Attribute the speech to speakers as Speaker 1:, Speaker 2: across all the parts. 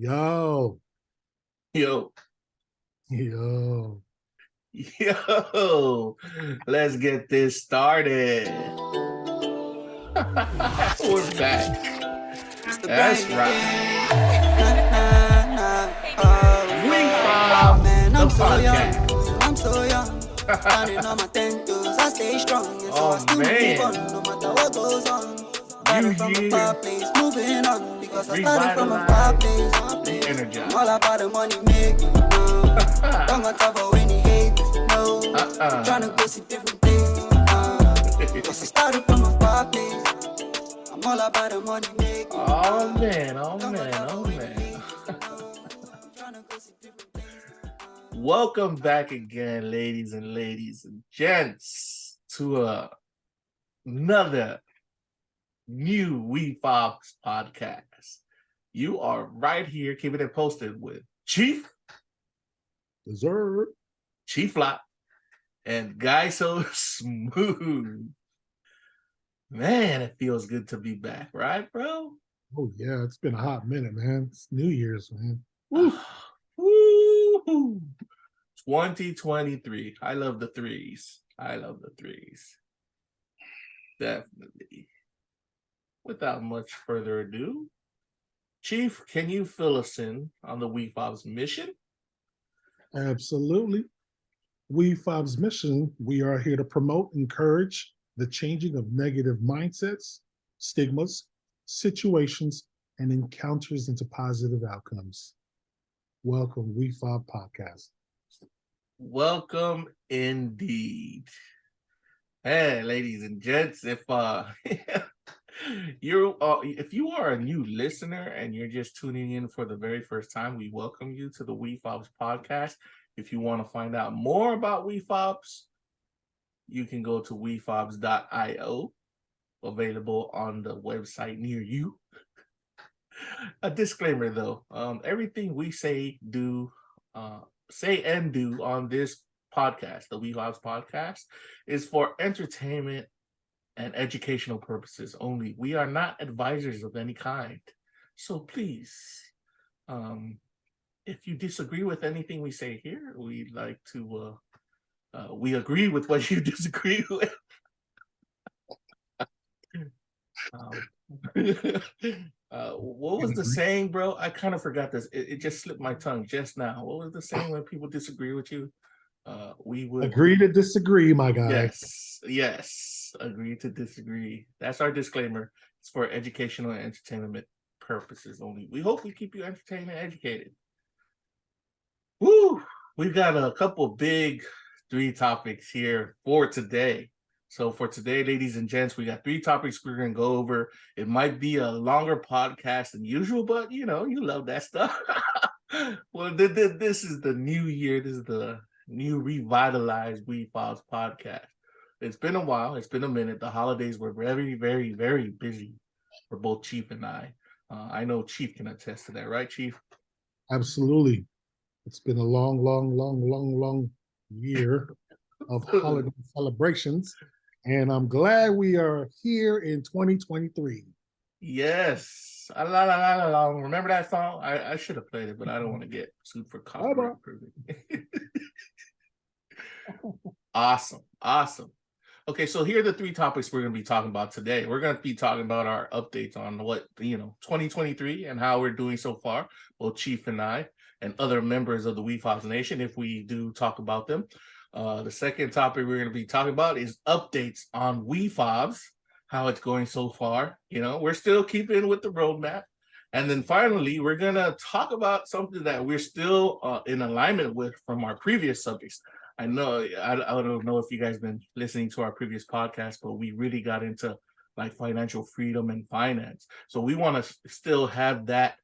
Speaker 1: Yo,
Speaker 2: Yo,
Speaker 1: yo.
Speaker 2: yo, let's get this started. We're back. That's right. Wefobz,
Speaker 3: Man,
Speaker 2: the
Speaker 3: I'm so
Speaker 2: podcast.
Speaker 3: young. I'm so young. Standing on my 10 toes, I stay strong. And so I still move on, no matter what goes on. Started from a far place, moving on. Because I started from a far place.
Speaker 2: Energized.
Speaker 3: All about the money making. Don't got time for any haters. No, tryna go see different places. Because I started from a far place. I'm all about the money making.
Speaker 2: Oh man. Welcome back again, ladies and gents, to another new Wefobz podcast. You are right here, keeping it posted with Chief,
Speaker 1: Deserve.
Speaker 2: Chieflott, and guysosmooth. Man, it feels good to be back, right, bro?
Speaker 1: Oh yeah, it's been a hot minute, man. It's New Year's, man.
Speaker 2: Woo! 2023. I love the threes. Definitely. Without much further ado, Chief, can you fill us in on the Wefobz mission?
Speaker 1: Absolutely. Wefobz Mission, we are here to promote, encourage the changing of negative mindsets, stigmas, situations, and encounters into positive outcomes. Welcome, Wefobz Podcast.
Speaker 2: Welcome indeed. Hey, ladies and gents, if if you are a new listener and you're just tuning in for the very first time, we welcome you to the Wefobz podcast. If you want to find out more about Wefobz, you can go to wefobz.io, available on the website near you. A disclaimer though, everything we say and do on this podcast, the Wefobz podcast, is for entertainment and educational purposes only. We are not advisors of any kind. So please, if you disagree with anything we say here, we'd like to we agree with what you disagree with. What was the saying, bro? I kind of forgot this. It just slipped my tongue just now. What was the saying when people disagree with you? We would
Speaker 1: agree to disagree, my guy.
Speaker 2: Yes, agree to disagree. That's our disclaimer. It's for educational and entertainment purposes only. We hope we keep you entertained and educated. Woo! We've got a couple big 3 topics here for today. So for today, ladies and gents, we got 3 topics we're going to go over. It might be a longer podcast than usual, but you love that stuff. Well, this is the new year. This is the new revitalized Wefobz podcast. It's been a while. It's been a minute. The holidays were very, very, very busy for both Chief and I. I know Chief can attest to that, right, Chief?
Speaker 1: Absolutely. It's been a long year of holiday celebrations, and I'm glad we are here in 2023.
Speaker 2: Yes. Remember that song? I should have played it, but I don't want to get sued for copyright. Awesome. Okay, so here are the 3 topics we're going to be talking about today. We're going to be talking about our updates on 2023 and how we're doing so far, both Chief and I, and other members of the Wefobz Nation, if we do talk about them. The second topic we're going to be talking about is updates on Wefobz, how it's going so far. We're still keeping with the roadmap. And then finally, we're going to talk about something that we're still in alignment with from our previous subjects. I know, I don't know if you guys been listening to our previous podcast, but we really got into like financial freedom and finance. So we want to still have that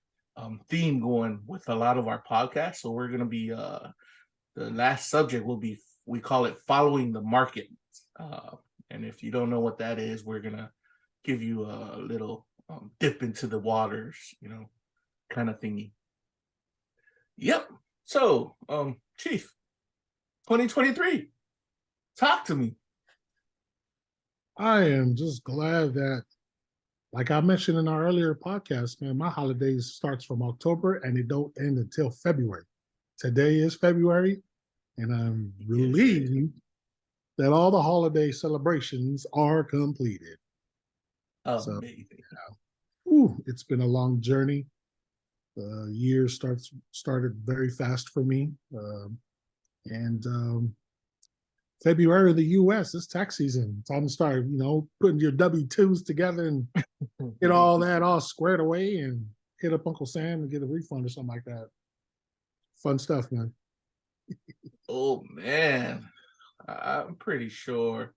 Speaker 2: theme going with a lot of our podcasts. So we're going to be, the last subject will be, we call it following the market. And if you don't know what that is, we're going to give you a little dip into the waters, kind of thingy. Yep. So, Chief, 2023, talk to me.
Speaker 1: I am just glad that like I mentioned in our earlier podcast, man, my holidays starts from October and it don't end until February. Today is February, and I'm relieved that all the holiday celebrations are completed. So,
Speaker 2: Amazing.
Speaker 1: it's been a long journey. The year started very fast for me, and February in the U.S. it's tax season. Time to start, putting your W-2s together and get all that all squared away, and hit up Uncle Sam and get a refund or something like that. Fun stuff, man.
Speaker 2: Oh man, I'm pretty sure.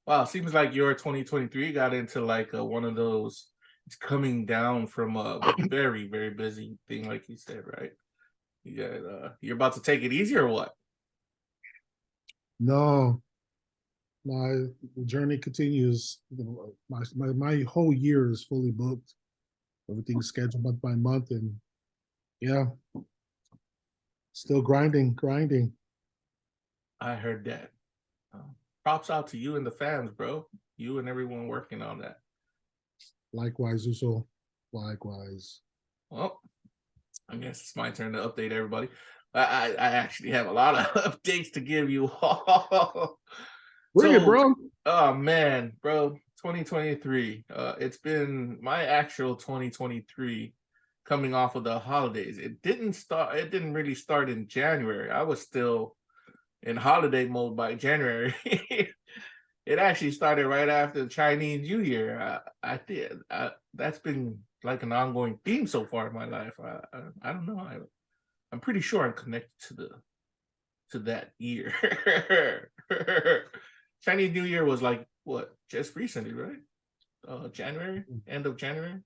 Speaker 2: Wow, seems like your 2023 got into like one of those. It's coming down from a very, very busy thing, like you said, right? You got you're about to take it easy or what?
Speaker 1: No, my journey continues. My whole year is fully booked. Everything's scheduled month by month, and yeah, still grinding.
Speaker 2: I heard that. Props out to you and the fans, bro. You and everyone working on that.
Speaker 1: Likewise, Uso. Likewise.
Speaker 2: Well, I guess it's my turn to update everybody. I actually have a lot of updates to give you all.
Speaker 1: Bring it, bro.
Speaker 2: Oh man, bro, 2023. It's been my actual 2023 coming off of the holidays. It didn't really start in January. I was still in holiday mode by January. It actually started right after the Chinese New Year. That's been like an ongoing theme so far in my life. I don't know. I'm pretty sure I'm connected to that year. Chinese New Year was like what? Just recently, right? January, end of January.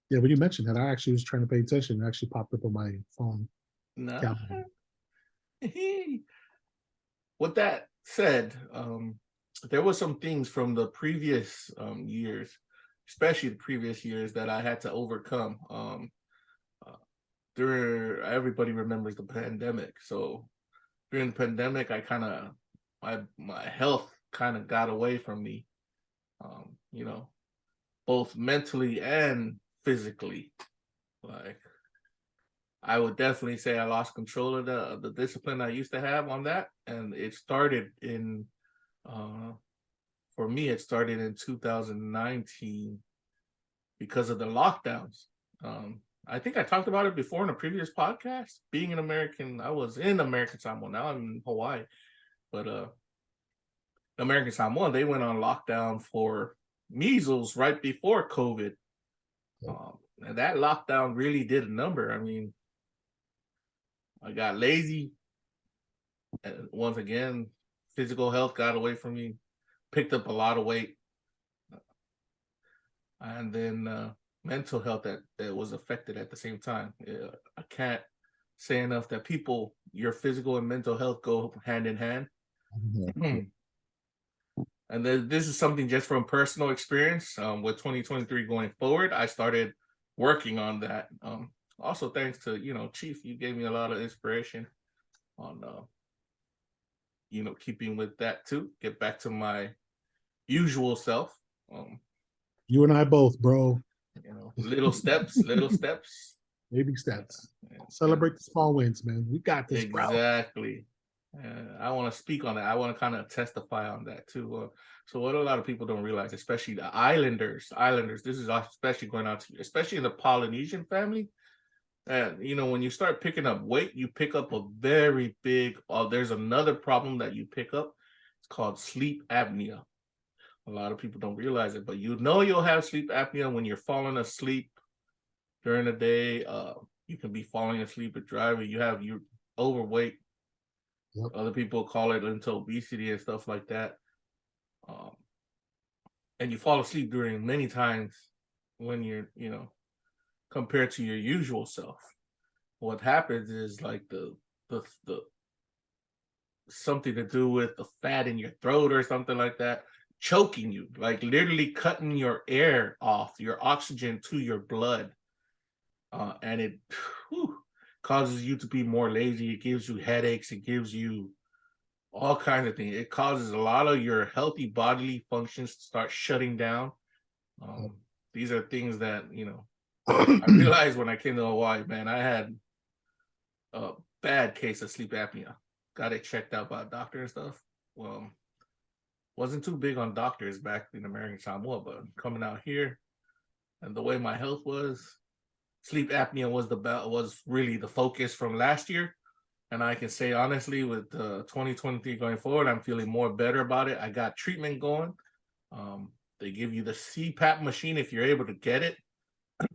Speaker 1: Yeah, when you mentioned that, I actually was trying to pay attention. It actually popped up on my phone.
Speaker 2: Nah. With that said, there was some things from the previous years, especially the previous years, that I had to overcome. Everybody remembers the pandemic. So during the pandemic, my health kind of got away from me, both mentally and physically. Like, I would definitely say I lost control of the discipline I used to have on that. And it started for me, it started in 2019 because of the lockdowns. I think I talked about it before in a previous podcast. Being an American, I was in American Samoa. Now I'm in Hawaii. But American Samoa, they went on lockdown for measles right before COVID. And that lockdown really did a number. I mean, I got lazy. And once again, physical health got away from me, picked up a lot of weight. And then mental health that was affected at the same time. I can't say enough that your physical and mental health go hand in hand. And then this is something just from personal experience. With 2023 going forward, I started working on that. Also, thanks to Chief, you gave me a lot of inspiration on keeping with that too. Get back to my usual self.
Speaker 1: You and I both, bro.
Speaker 2: Little steps,
Speaker 1: baby steps. Celebrate the small wins, man. We got this, bro.
Speaker 2: Exactly. I want to speak on that. I want to kind of testify on that too. So what a lot of people don't realize, especially the islanders, this is especially going out to you, especially in the Polynesian family. And when you start picking up weight, you pick up a very big. There's another problem that you pick up. It's called sleep apnea. A lot of people don't realize it, but you'll have sleep apnea when you're falling asleep during the day. You can be falling asleep at driving. You're overweight.
Speaker 1: Yep.
Speaker 2: Other people call it into obesity and stuff like that. And you fall asleep during many times when you're, compared to your usual self. What happens is like the something to do with the fat in your throat or something like that, choking you, like literally cutting your air off, your oxygen to your blood. And it causes you to be more lazy. It gives you headaches. It gives you all kinds of things. It causes a lot of your healthy bodily functions to start shutting down. These are things that, I realized when I came to Hawaii, man, I had a bad case of sleep apnea. Got it checked out by a doctor and stuff. Well, wasn't too big on doctors back in American Samoa, but coming out here and the way my health was, sleep apnea was really the focus from last year. And I can say honestly, with 2023 going forward, I'm feeling more better about it. I got treatment going. They give you the CPAP machine if you're able to get it.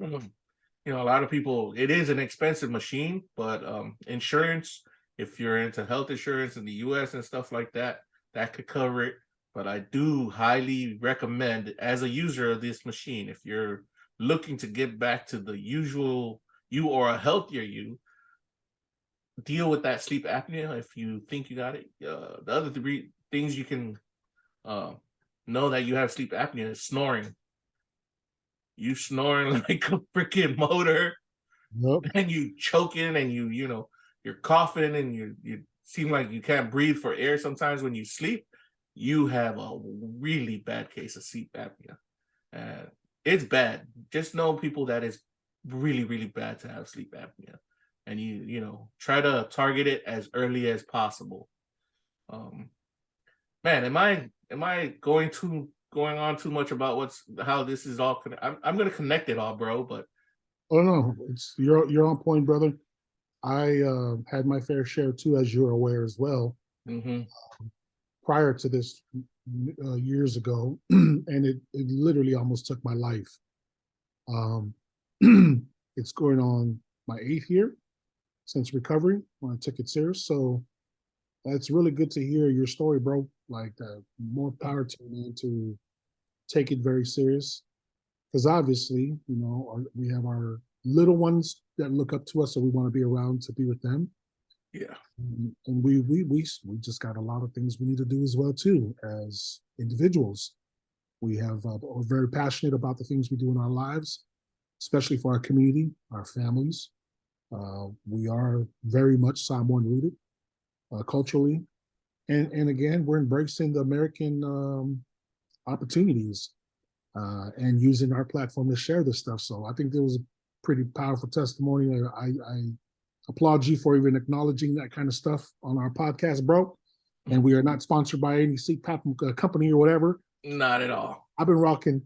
Speaker 2: A lot of people, it is an expensive machine, but insurance, if you're into health insurance in the US and stuff like that, that could cover it. But I do highly recommend, as a user of this machine, if you're looking to get back to the usual you or a healthier you, deal with that sleep apnea if you think you got it. The other three things you can know that you have sleep apnea is snoring. You snoring like a freaking motor.
Speaker 1: Nope.
Speaker 2: And you choking and you're coughing and you seem like you can't breathe for air sometimes when you sleep. You have a really bad case of sleep apnea. And it's bad. Just know people that it's really, really bad to have sleep apnea. And you try to target it as early as possible. Man, am I going on too much about how this is all I'm going to connect it all, bro, but
Speaker 1: Oh no, you're on point, brother. I had my fair share too, as you're aware as well. Prior to this, years ago, and it literally almost took my life. It's going on my 8th year since recovery when I took it serious. So it's really good to hear your story, bro. Like, more power to you to take it very serious. Because obviously, we have our little ones that look up to us, so we want to be around to be with them.
Speaker 2: Yeah.
Speaker 1: And we just got a lot of things we need to do as well too, as individuals. We're very passionate about the things we do in our lives, especially for our community, our families. We are very much Samoan rooted culturally, and again, we're embracing the American opportunities and using our platform to share this stuff. So I think there was a pretty powerful testimony. I applaud you for even acknowledging that kind of stuff on our podcast, bro. And we are not sponsored by any CPAP company or whatever.
Speaker 2: Not at all.
Speaker 1: I've been rocking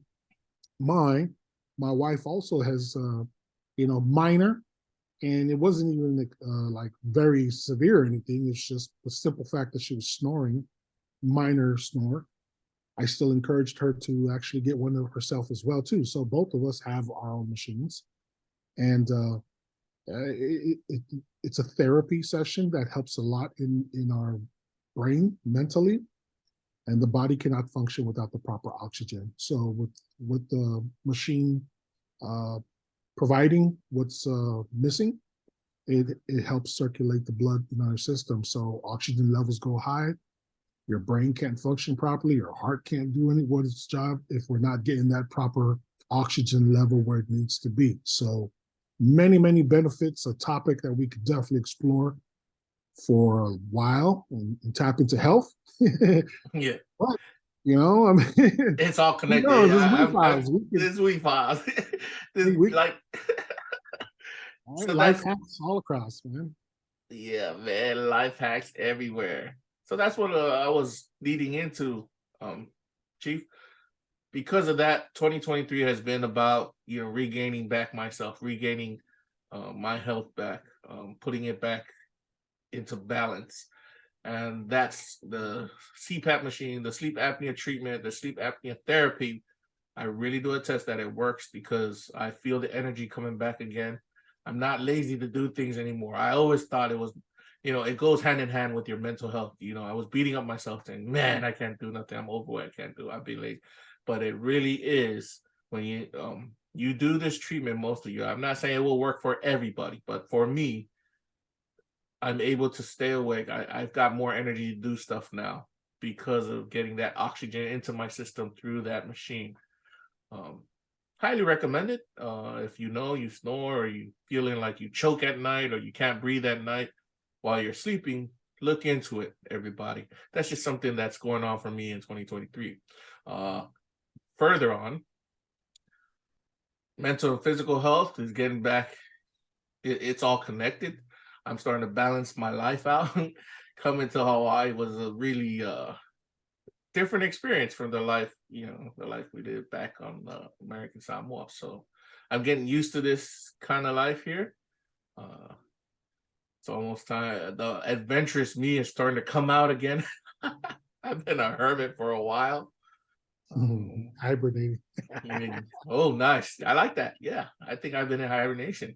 Speaker 1: mine. My wife also has, minor, and it wasn't even like very severe or anything. It's just the simple fact that she was snoring, minor snore. I still encouraged her to actually get one of herself as well too. So both of us have our own machines, and it's a therapy session that helps a lot in our brain mentally, and the body cannot function without the proper oxygen. So with the machine providing what's missing, it helps circulate the blood in our system. So oxygen levels go high, your brain can't function properly, your heart can't do what its job if we're not getting that proper oxygen level where it needs to be. So many, many benefits, a topic that we could definitely explore for a while and tap into health.
Speaker 2: Yeah.
Speaker 1: But, I mean,
Speaker 2: it's all connected. This Wefobz. Like,
Speaker 1: so life hacks all across, man.
Speaker 2: Yeah, man, life hacks everywhere. So that's what I was leading into, Chief. Because of that, 2023 has been about, regaining back myself, regaining my health back, putting it back into balance. And that's the CPAP machine, the sleep apnea treatment, the sleep apnea therapy. I really do attest that it works because I feel the energy coming back again. I'm not lazy to do things anymore. I always thought it was, it goes hand in hand with your mental health. I was beating up myself saying, man, I can't do nothing. I'm overweight. I can't do it. I'll be late. But it really is when you do this treatment, most of you. I'm not saying it will work for everybody, but for me, I'm able to stay awake. I've got more energy to do stuff now because of getting that oxygen into my system through that machine. Highly recommend it. If you snore or you feeling like you choke at night or you can't breathe at night while you're sleeping, look into it, everybody. That's just something that's going on for me in 2023. Further on, mental and physical health is getting back. It's all connected. I'm starting to balance my life out. Coming to Hawaii was a really different experience from the life, the life we did back on American Samoa. So I'm getting used to this kind of life here. It's almost time. The adventurous me is starting to come out again. I've been a hermit for a while.
Speaker 1: Hibernating.
Speaker 2: Oh, nice. I like that. Yeah, I think I've been in hibernation.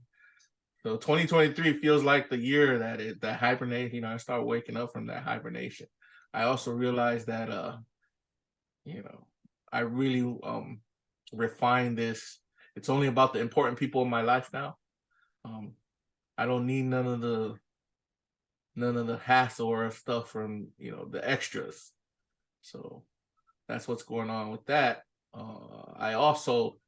Speaker 2: So 2023 feels like the year that hibernate. I start waking up from that hibernation. I also realized that I really refined this. It's only about the important people in my life now. I don't need none of the hassle or stuff from the extras. So that's what's going on with that. I also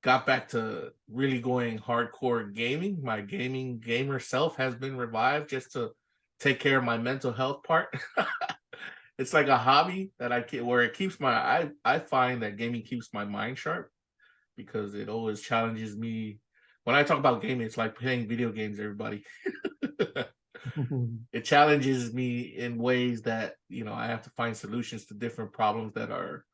Speaker 2: got back to really going hardcore gaming. My gamer self has been revived just to take care of my mental health part. It's like a hobby that where it keeps I find that gaming keeps my mind sharp because it always challenges me. When I talk about gaming, it's like playing video games, everybody. It challenges me in ways that, I have to find solutions to different problems that are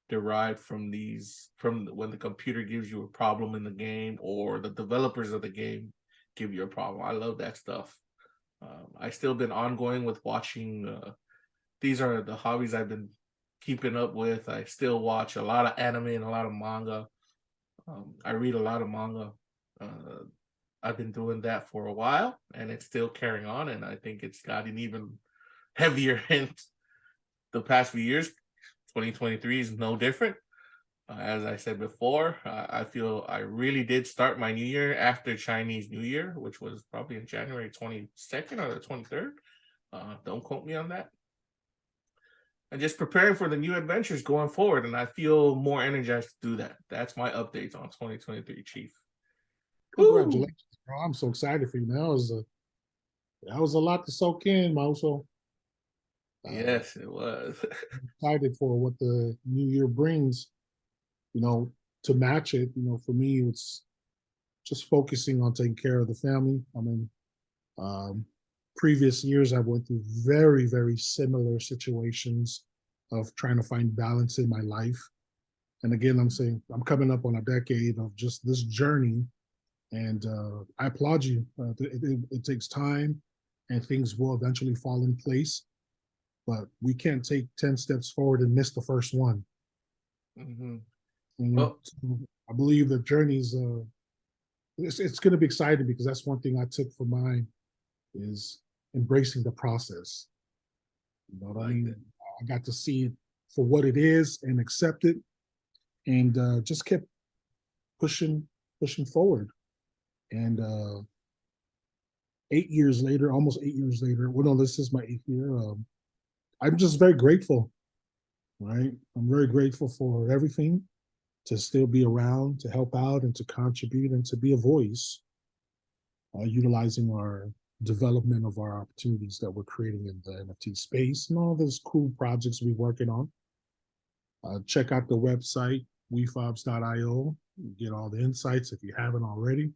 Speaker 2: derived from when the computer gives you a problem in the game or the developers of the game give you a problem. I love that stuff. I still been ongoing with watching. These are the hobbies I've been keeping up with. I still watch a lot of anime and a lot of manga. I read a lot of manga. I've been doing that for a while, and it's still carrying on. And I think it's gotten even heavier in the past few years. 2023 is no different. As I said before, I feel I really did start my new year after Chinese New Year, which was probably in January 22nd or the 23rd. Don't quote me on that. And just preparing for the new adventures going forward, and I feel more energized to do that. That's my updates on 2023, Chief.
Speaker 1: Congratulations, bro. I'm so excited for you, man. That was a lot to soak in, Mauso.
Speaker 2: Yes, it was.
Speaker 1: Excited for what the new year brings, to match it. For me, it's just focusing on taking care of the family. I mean, previous years I went through very, very similar situations of trying to find balance in my life. And again, I'm saying I'm coming up on a decade of just this journey. And I applaud you. It takes time and things will eventually fall in place. But we can't take 10 steps forward and miss the first one.
Speaker 2: Mm-hmm.
Speaker 1: I believe the journey's, it's going to be exciting because that's one thing I took for mine is embracing the process. You know what I mean? I got to see it for what it is and accept it and just kept pushing forward. And 8 years later, almost 8 years later, well, no, this is my 8th year. I'm just very grateful, right? I'm very grateful for everything, to still be around, to help out and to contribute and to be a voice, utilizing our development of our opportunities that we're creating in the NFT space and all those cool projects we're working on. Check out the website, wefobz.io, get all the insights if you haven't already.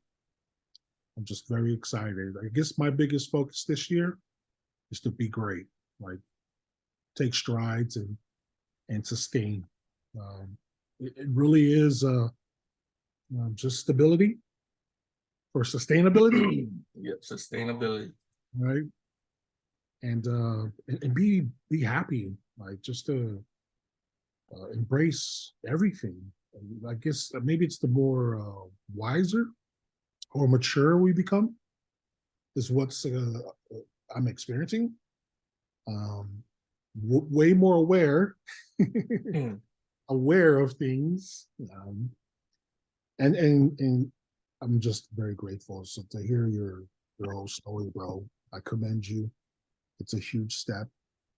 Speaker 1: I'm just very excited. I guess my biggest focus this year is to be great, like take strides and sustain. It really is just stability for sustainability.
Speaker 2: Yep, sustainability.
Speaker 1: Right. And be happy, like just to embrace everything. I guess maybe it's the more wiser or mature we become is what's I'm experiencing. Way more aware, aware of things, and I'm just very grateful. So to hear your whole story, bro, I commend you. It's a huge step,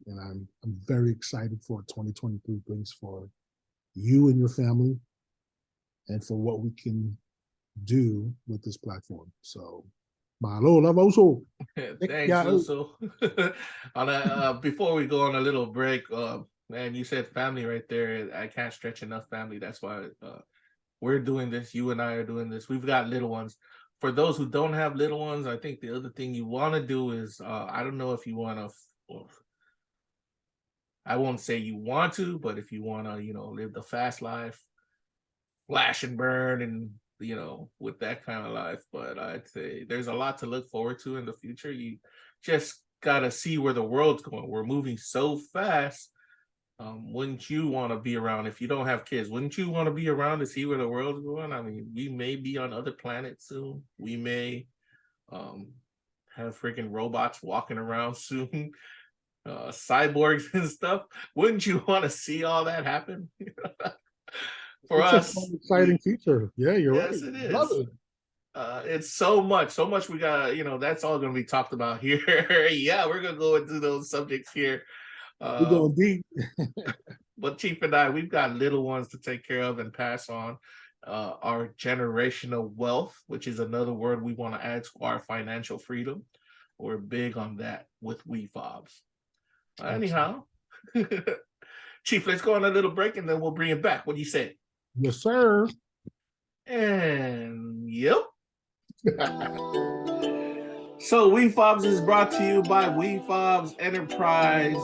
Speaker 1: and I'm very excited for what 2023 brings for you and your family, and for what we can do with this platform. So, malo love also.
Speaker 2: Thanks, Uso. Before we go on a little break, man, you said family right there. I can't stretch enough family. That's why we're doing this. You and I are doing this. We've got little ones. For those who don't have little ones, I think the other thing you want to do is, I don't know if you want to, I won't say you want to, but if you want to, live the fast life, flash and burn, and, with that kind of life. But I'd say there's a lot to look forward to in the future. You just got to see where the world's going. We're moving so fast. Wouldn't you want to be around if you don't have kids? Wouldn't you want to be around to see where the world's going? I mean, we may be on other planets soon. We may have freaking robots walking around soon, cyborgs and stuff. Wouldn't you want to see all that happen? For
Speaker 1: it's
Speaker 2: us,
Speaker 1: an exciting future. Yeah, you're right.
Speaker 2: yes, it is.
Speaker 1: Love it.
Speaker 2: It's so much we got. That's all going to be talked about here. Yeah, we're going to go into those subjects here.
Speaker 1: We're going deep.
Speaker 2: But Chief and I, we've got little ones to take care of and pass on. Our generational wealth, which is another word we want to add to our financial freedom. We're big on that with Wefobz. Anyhow, Chief, let's go on a little break and then we'll bring it back. What do you say?
Speaker 1: Yes, sir.
Speaker 2: And yep. So Wefobz is brought to you by Wefobz Enterprise,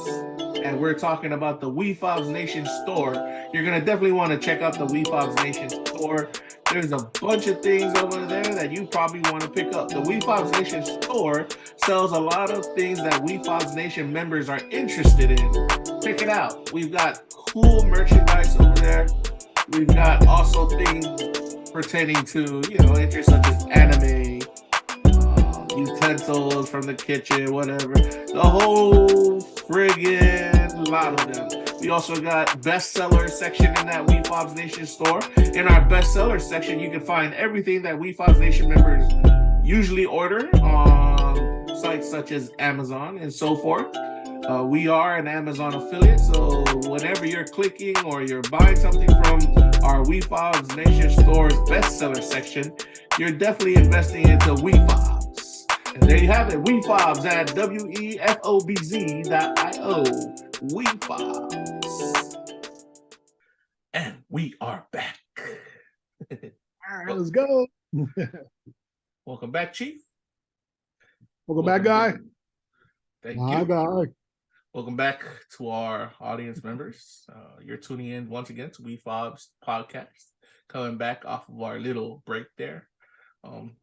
Speaker 2: and we're talking about the Wefobz Nation store. You're going to definitely want to check out the Wefobz Nation store. There's a bunch of things over there that you probably want to pick up. The Wefobz Nation store sells a lot of things that Wefobz Nation members are interested in. Check it out. We've got cool merchandise over there. We've got also things pertaining to, interests such as anime, utensils from the kitchen, whatever. The whole friggin' lot of them. We also got bestseller section in that Wefobz Nation store. In our bestseller section, you can find everything that Wefobz Nation members usually order on sites such as Amazon and so forth. We are an Amazon affiliate, so whenever you're clicking or you're buying something from our Wefobz Nation store's bestseller section, you're definitely investing into Wefobz. And there you have it, Wefobz at wefobz.io. Wefobz. And we are back.
Speaker 1: All right, let's go.
Speaker 2: Welcome back, Chief.
Speaker 1: Welcome back, guy.
Speaker 2: Thank
Speaker 1: My
Speaker 2: you.
Speaker 1: guy.
Speaker 2: Welcome back to our audience members. You're tuning in once again to Wefobz podcast, coming back off of our little break there.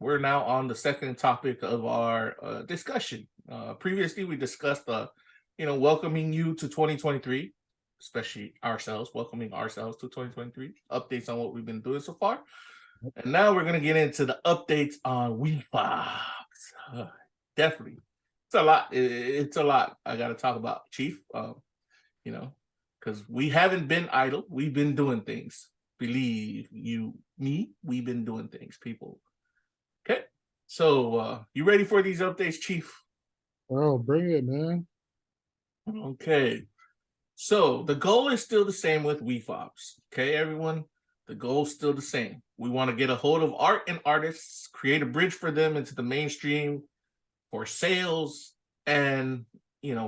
Speaker 2: We're now on the second topic of our discussion. Previously, we discussed welcoming you to 2023, especially ourselves, welcoming ourselves to 2023, updates on what we've been doing so far. And now we're going to get into the updates on Wefobz. Definitely. It's a lot. It's a lot I got to talk about, Chief. Because we haven't been idle. We've been doing things. Believe you me, we've been doing things, people. Okay. So you ready for these updates, Chief?
Speaker 1: Oh, bring it, man.
Speaker 2: Okay. So the goal is still the same with Wefobz. Okay, everyone? The goal is still the same. We want to get a hold of art and artists, create a bridge for them into the mainstream, for sales and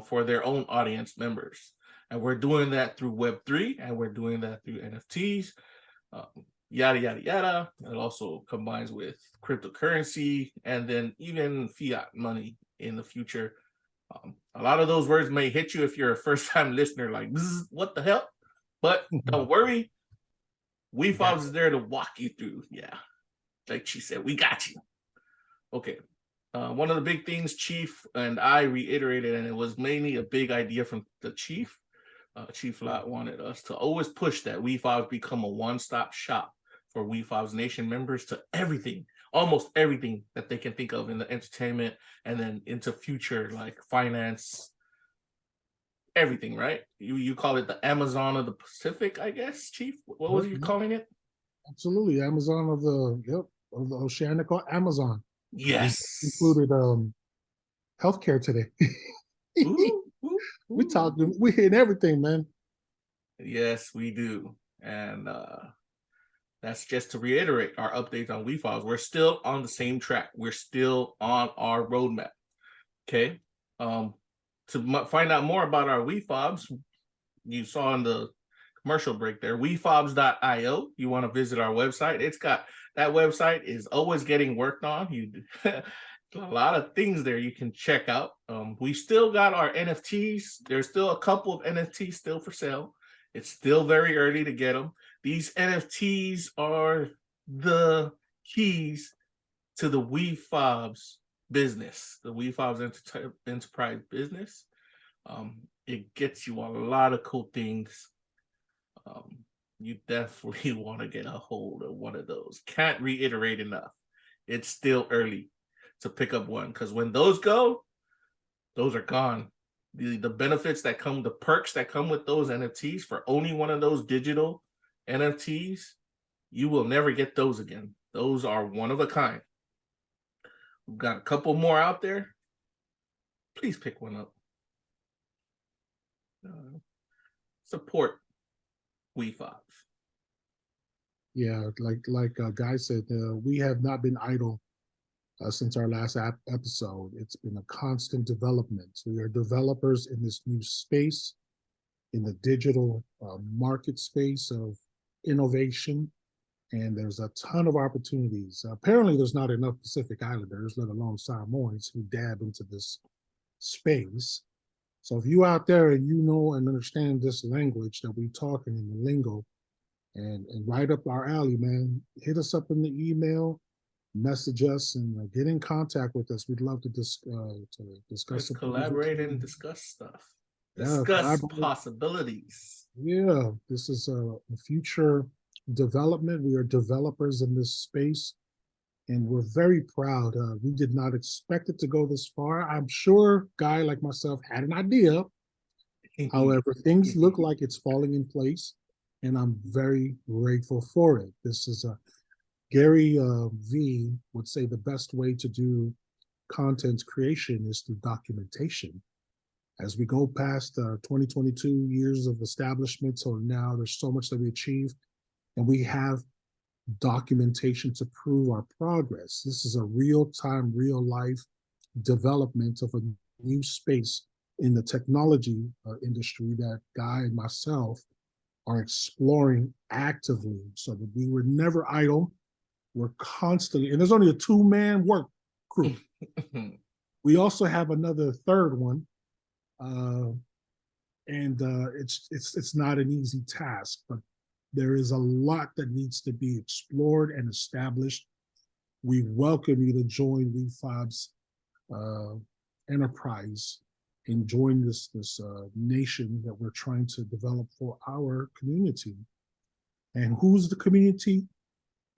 Speaker 2: for their own audience members. And we're doing that through Web3, and we're doing that through NFTs, yada yada yada. It also combines with cryptocurrency and then even fiat money in the future. A lot of those words may hit you if you're a first-time listener, like, what the hell? But don't worry, Wefobz is there to walk you through. Yeah, like she said, we got you. Okay. One of the big things Chief and I reiterated, and it was mainly a big idea from the Chief. Chieflott wanted us to always push that Wefobz become a one-stop shop for Wefobz Nation members to everything, almost everything that they can think of in the entertainment and then into future like finance, everything, right? You call it the Amazon of the Pacific, I guess, Chief? What was you calling it?
Speaker 1: Absolutely. Amazon of the Oceanic Amazon.
Speaker 2: Yes.
Speaker 1: Included healthcare today. We talking, we hitting everything, man.
Speaker 2: Yes, we do. And that's just to reiterate our updates on Wefobz. We're still on the same track. We're still on our roadmap. Okay. To find out more about our Wefobz, you saw in the commercial break there. Wefobz.io. You want to visit our website. That website is always getting worked on. A lot of things there you can check out. We still got our NFTs. There's still a couple of NFTs still for sale. It's still very early to get them. These NFTs are the keys to the Wefobz business, the Wefobz enterprise business. It gets you a lot of cool things. You definitely want to get a hold of one of those. Can't reiterate enough. It's still early to pick up one, because when those go, those are gone. The benefits that come, the perks that come with those NFTs for owning one of those digital NFTs, you will never get those again. Those are one of a kind. We've got a couple more out there. Please pick one up. Support Wefobz.
Speaker 1: Yeah, like Guy said, we have not been idle since our last episode. It's been a constant development. We are developers in this new space, in the digital market space of innovation, and there's a ton of opportunities. Apparently, there's not enough Pacific Islanders, let alone Samoans, who dab into this space. So if you out there and you know and understand this language that we talking in the lingo, and right up our alley, man, hit us up in the email, message us, and get in contact with us. We'd love to discuss.
Speaker 2: Let's collaborate and discuss stuff.
Speaker 1: Yeah,
Speaker 2: Discuss possibilities.
Speaker 1: Yeah, this is a future development. We are developers in this space, and we're very proud. We did not expect it to go this far. I'm sure Guy, like myself, had an idea. However, things look like it's falling in place, and I'm very grateful for it. This is Gary V would say the best way to do content creation is through documentation. As we go past 2022 years of establishment, so now there's so much that we achieved, and we have documentation to prove our progress. This is a real-time, real-life development of a new space in the technology industry that Guy and myself are exploring actively, so that we were never idle. We're constantly, and there's only a two-man work crew. We also have another third one, and it's not an easy task, but there is a lot that needs to be explored and established. We welcome you to join Wefobz enterprise and join this nation that we're trying to develop for our community. And who's the community?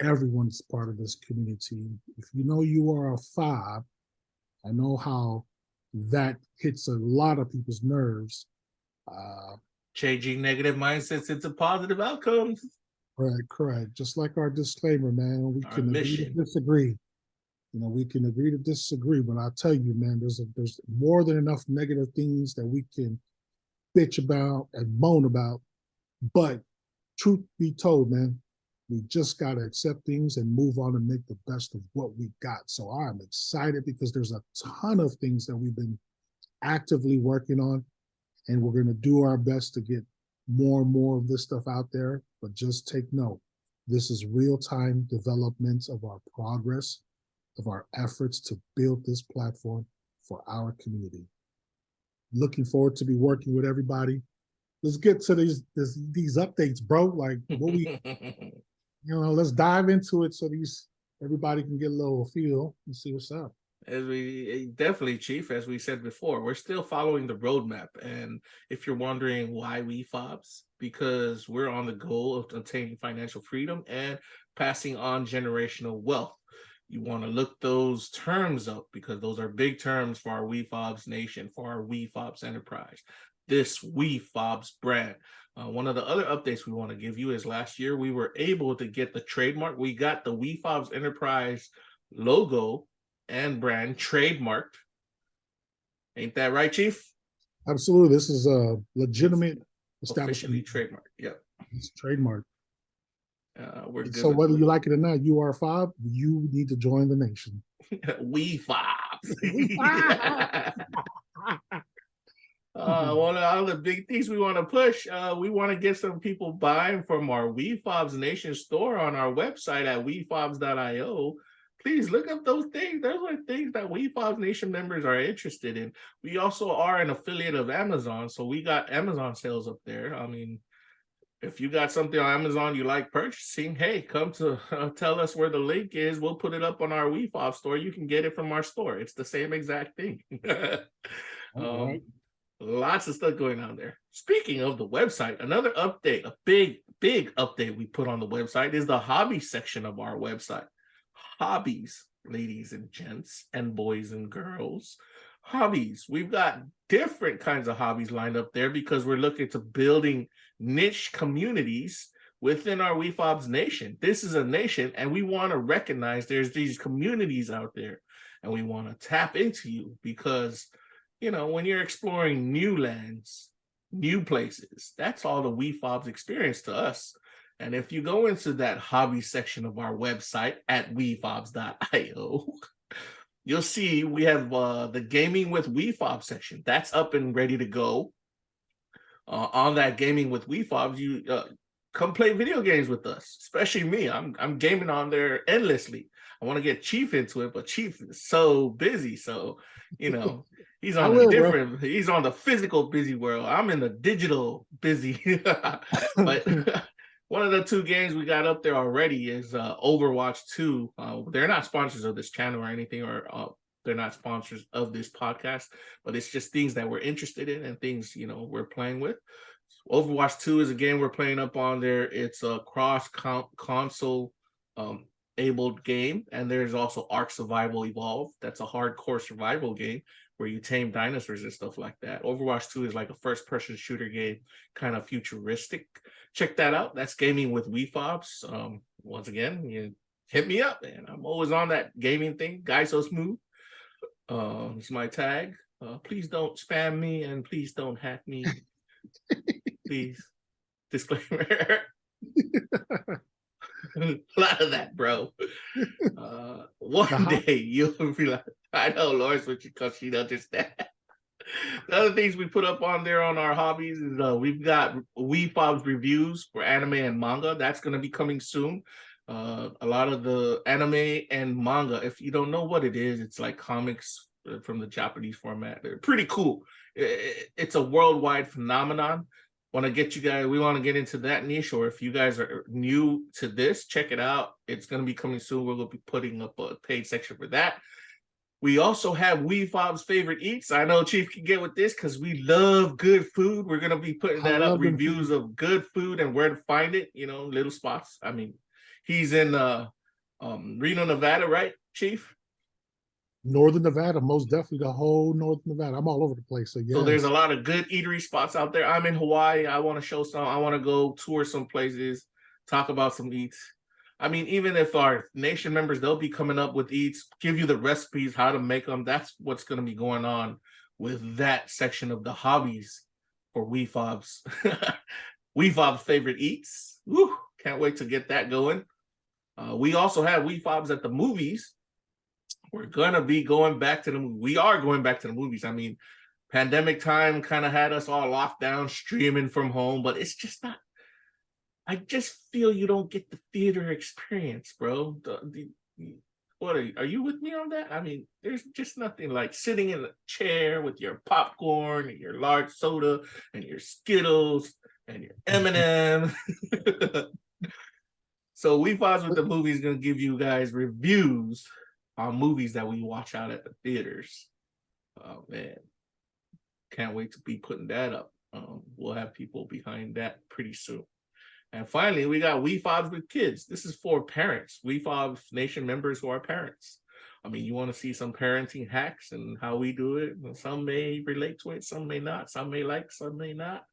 Speaker 1: Everyone's part of this community. If you know you are a fob, I know how that hits a lot of people's nerves.
Speaker 2: Changing negative mindsets into positive outcomes.
Speaker 1: Correct. Just like our disclaimer, man, we can agree to disagree. You know, we can agree to disagree, but I'll tell you, man, there's more than enough negative things that we can bitch about and moan about. But truth be told, man, we just got to accept things and move on and make the best of what we got. So I'm excited because there's a ton of things that we've been actively working on, and we're going to do our best to get more and more of this stuff out there. But just take note, this is real-time development of our progress, of our efforts to build this platform for our community. Looking forward to be working with everybody. Let's get to these updates, bro. Like, what we, let's dive into it so everybody can get a little feel and see what's up.
Speaker 2: As we definitely, Chief, as we said before, we're still following the roadmap. And if you're wondering why Wefobz, because we're on the goal of attaining financial freedom and passing on generational wealth. You want to look those terms up because those are big terms for our Wefobz nation, for our Wefobz enterprise, this Wefobz brand. One of the other updates we want to give you is last year we were able to get the trademark. We got the Wefobz enterprise logo and brand trademarked. Ain't that right, Chief?
Speaker 1: Absolutely. This is a legitimate establishment.
Speaker 2: Officially trademarked. Yep.
Speaker 1: It's trademarked.
Speaker 2: We're good.
Speaker 1: So whether you like it or not, you are a fob, you need to join the nation.
Speaker 2: Wefobz. I one of all the big things we want to push, we want to get some people buying from our Wefobz Nation store on our website at wefobz.io. Please look up those things. Those are things that Wefobz Nation members are interested in. We also are an affiliate of Amazon, so we got Amazon sales up there. I mean, if you got something on Amazon you like purchasing, hey, come to tell us where the link is. We'll put it up on our Wefobz store. You can get it from our store. It's the same exact thing.
Speaker 1: Right.
Speaker 2: Lots of stuff going on there. Speaking of the website, another update, a big update we put on the website is the hobbies section of our website. Hobbies, ladies and gents, and boys and girls. Hobbies. We've got different kinds of hobbies lined up there because we're looking to building niche communities within our Wefobz Nation. This is a nation, and we want to recognize there's these communities out there, and we want to tap into you because, you know, when you're exploring new lands, new places, that's all the Wefobz experience to us. And if you go into that hobby section of our website at wefobz.io, you'll see we have the Gaming with Wefobz section. That's up and ready to go. On that Gaming with Wefobz, you come play video games with us, especially me. I'm gaming on there endlessly. I want to get Chief into it, but Chief is so busy. So, you know, he's on he's on the physical busy world. I'm in the digital busy. But one of the two games we got up there already is Overwatch 2. They're not sponsors of this channel or anything, or they're not sponsors of this podcast, but it's just things that we're interested in and things, you know, we're playing with. Overwatch 2 is a game we're playing up on there. It's a cross-console abled game, and there's also Ark Survival Evolved. That's a hardcore survival game where you tame dinosaurs and stuff like that. Overwatch 2 is like a first-person shooter game, kind of futuristic. Check that out. That's Gaming with Wefobz. Once again, you hit me up, man. I'm always on that gaming thing. Guysosmooth. It's my tag. Please don't spam me and please don't hack me. Please. Disclaimer. A lot of that, bro. One day you'll be like, I know Lawrence, because she'd understand. The other things we put up on there on our hobbies is we've got Wefobz reviews for anime and manga. That's going to be coming soon. A lot of the anime and manga, if you don't know what it is, it's like comics from the Japanese format. They're pretty cool. It's a worldwide phenomenon. Want to get you guys, we want to get into that niche, or if you guys are new to this, check it out. It's going to be coming soon. We're going to be putting up a paid section for that. We also have Wefobz Favorite Eats. I know Chief can get with this because we love good food. We're going to be putting that up, reviews of good food and where to find it, you know, little spots. I mean, he's in Reno, Nevada, right, Chief?
Speaker 1: Northern Nevada, most definitely the whole Northern Nevada. I'm all over the place. So yeah.
Speaker 2: So there's a lot of good eatery spots out there. I'm in Hawaii. I want to show some. I want to go tour some places, talk about some eats. I mean, even if our nation members, they'll be coming up with eats, give you the recipes, how to make them. That's what's going to be going on with that section of the hobbies for Wefobz. Wefobz Favorite Eats. Woo, can't wait to get that going. We also have Wefobz at the movies. We're going to be going back to the movie. We are going back to the movies. I mean, pandemic time kind of had us all locked down, streaming from home, but it's just not. I just feel you don't get the theater experience, bro. What are you with me on that? I mean, there's just nothing like sitting in a chair with your popcorn and your large soda and your Skittles and your M&M. So Wefobz with the movie is going to give you guys reviews on movies that we watch out at the theaters. Oh man, can't wait to be putting that up. We'll have people behind that pretty soon. And finally, we got Wefobz with Kids. This is for parents, Wefobz Nation members who are parents. I mean, you want to see some parenting hacks and how we do it. Some may relate to it, some may not. Some may like, some may not.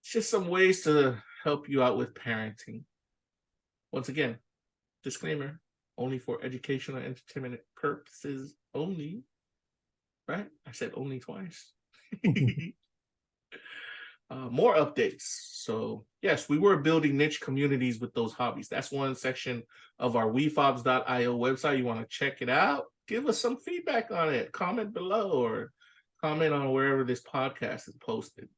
Speaker 2: It's just some ways to help you out with parenting. Once again, disclaimer, only for educational and entertainment purposes only. Right? I said only twice. More updates. So yes, we were building niche communities with those hobbies. That's one section of our wefobz.io website. You want to check it out? Give us some feedback on it. Comment below or comment on wherever this podcast is posted.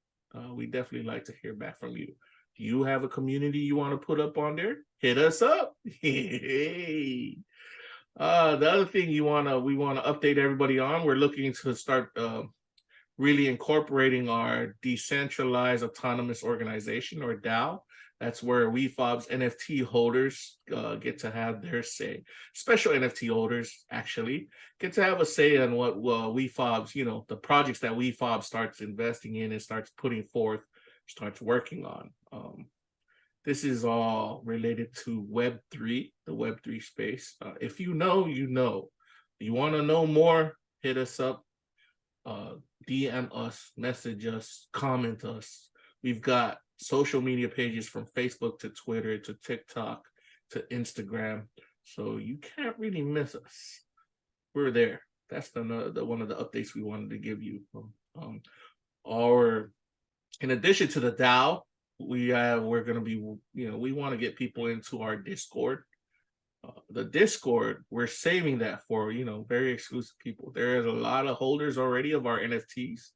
Speaker 2: We definitely like to hear back from you. Do you have a community you want to put up on there? Hit us up. Hey. The other thing we want to update everybody on, we're looking to start really incorporating our decentralized autonomous organization, or DAO. That's where Wefobz NFT holders get to have their say. Special NFT holders actually get to have a say on what Wefobz, the projects that Wefobz starts investing in and starts putting forth, starts working on. This is all related to Web3, the Web3 space. If you know, you know. You want to know more, hit us up, DM us, message us, comment us. We've got social media pages from Facebook to Twitter to TikTok to Instagram. So you can't really miss us. We're there. That's the one of the updates we wanted to give you. In addition to the DAO, we're going to be, we want to get people into our Discord. The Discord, we're saving that for, very exclusive people. There is a lot of holders already of our NFTs.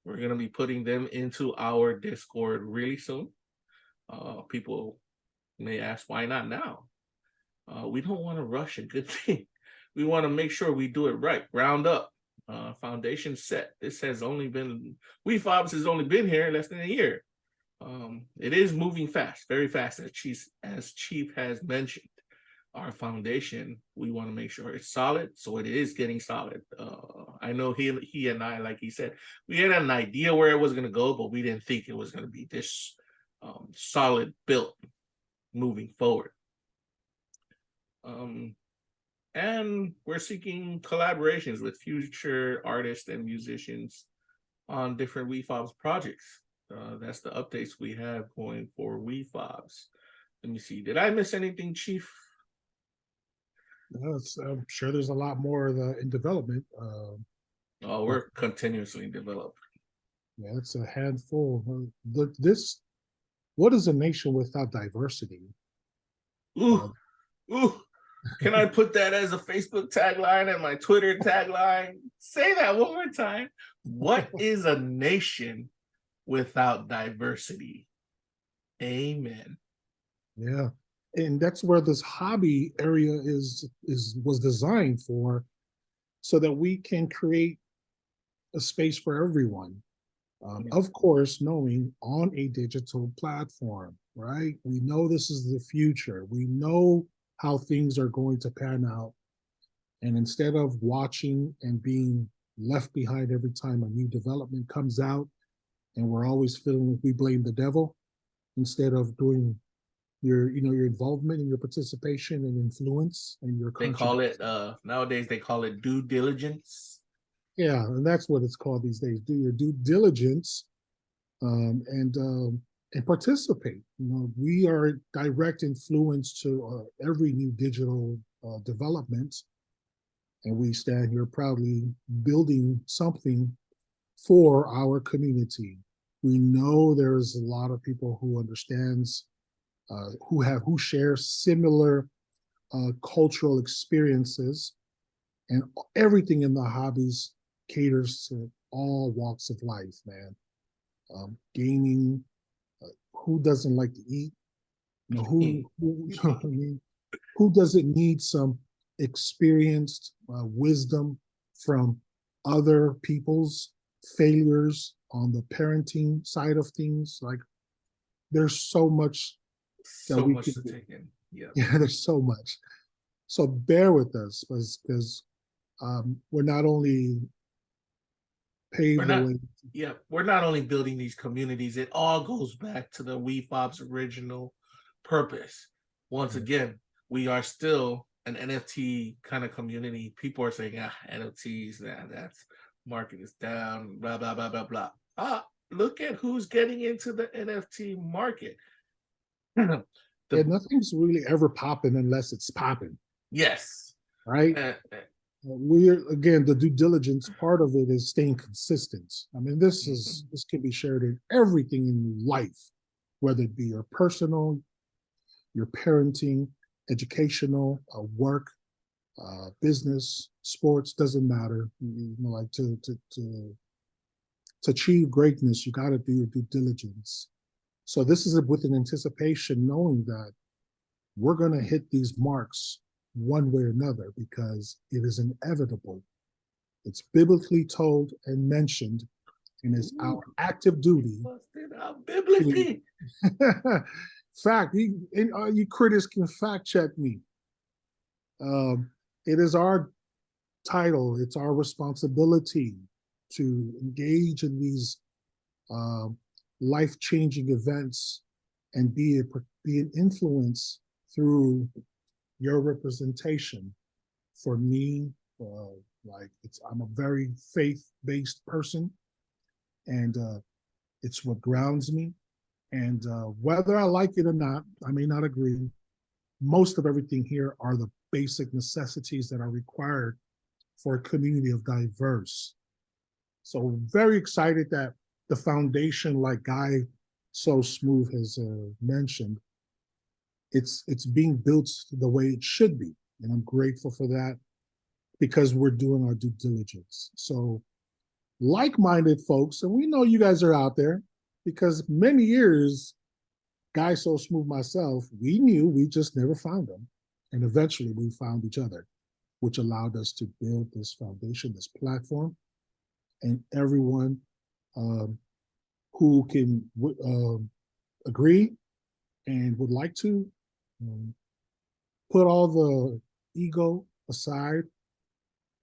Speaker 2: We're going to be putting them into our Discord really soon. People may ask, why not now? We don't want to rush a good thing. We want to make sure we do it right, ground up, foundation set. This has only been, Wefobz has only been here less than a year. It is moving fast, very fast, as Chief has mentioned. Our foundation, we want to make sure it's solid, so it is getting solid. I know he and I, like he said, we had an idea where it was going to go, but we didn't think it was going to be this solid built moving forward. And we're seeking collaborations with future artists and musicians on different Wefobz projects. That's the updates we have going for Wefobz. Let me see. Did I miss anything, Chief?
Speaker 1: No, I'm sure there's a lot more in development.
Speaker 2: We're continuously developing.
Speaker 1: Yeah, it's a handful. What is a nation without diversity?
Speaker 2: Ooh. Can I put that as a Facebook tagline and my Twitter tagline? Say that one more time. What is a nation without diversity? Amen.
Speaker 1: Yeah, and that's where this hobby area was designed for, so that we can create a space for everyone. Of course, knowing on a digital platform, right? We know this is the future. We know how things are going to pan out. And instead of watching and being left behind every time a new development comes out, and we're always feeling like we blame the devil, instead of doing your involvement and your participation and influence and your
Speaker 2: nowadays they call it due diligence.
Speaker 1: Yeah, and that's what it's called these days. Do your due diligence, and participate. We are direct influence to every new digital development, and we stand here proudly building something for our community. We know there's a lot of people who understands, who share similar cultural experiences, and everything in the hobbies caters to all walks of life, man. Gaming, who doesn't like to eat? Who doesn't need some experienced wisdom from other people's failures on the parenting side of things? Like, there's so much
Speaker 2: so much to take in.
Speaker 1: Yeah, there's so much. So bear with us, because we're not only
Speaker 2: we're not only building these communities. It all goes back to the Wefobz original purpose. Once again, we are still an NFT kind of community. People are saying, NFTs, that's market is down, blah, blah, blah, blah, blah. Look at who's getting into the NFT market.
Speaker 1: Nothing's really ever popping unless it's popping.
Speaker 2: Yes.
Speaker 1: Right? Again, the due diligence part of it is staying consistent. I mean, this can be shared in everything in life, whether it be your personal, your parenting, educational, work. business, sports, doesn't matter. Like to achieve greatness, you got to do your due diligence. So this is with an anticipation, knowing that we're going to hit these marks one way or another because it is inevitable. It's biblically told and mentioned, and it's our active duty.
Speaker 2: Biblically.
Speaker 1: Fact, you critics can fact check me. It is our title, it's our responsibility to engage in these life-changing events and be an influence through your representation. For me, I'm a very faith-based person, and it's what grounds me. And whether I like it or not, I may not agree. Most of everything here are the basic necessities that are required for a community of diverse. So very excited that the foundation, like guysosmooth has mentioned, it's being built the way it should be. And I'm grateful for that because we're doing our due diligence. So like-minded folks, and we know you guys are out there because many years, guysosmooth, myself, we just never found them. And eventually we found each other, which allowed us to build this foundation, this platform, and everyone who can agree and would like to put all the ego aside,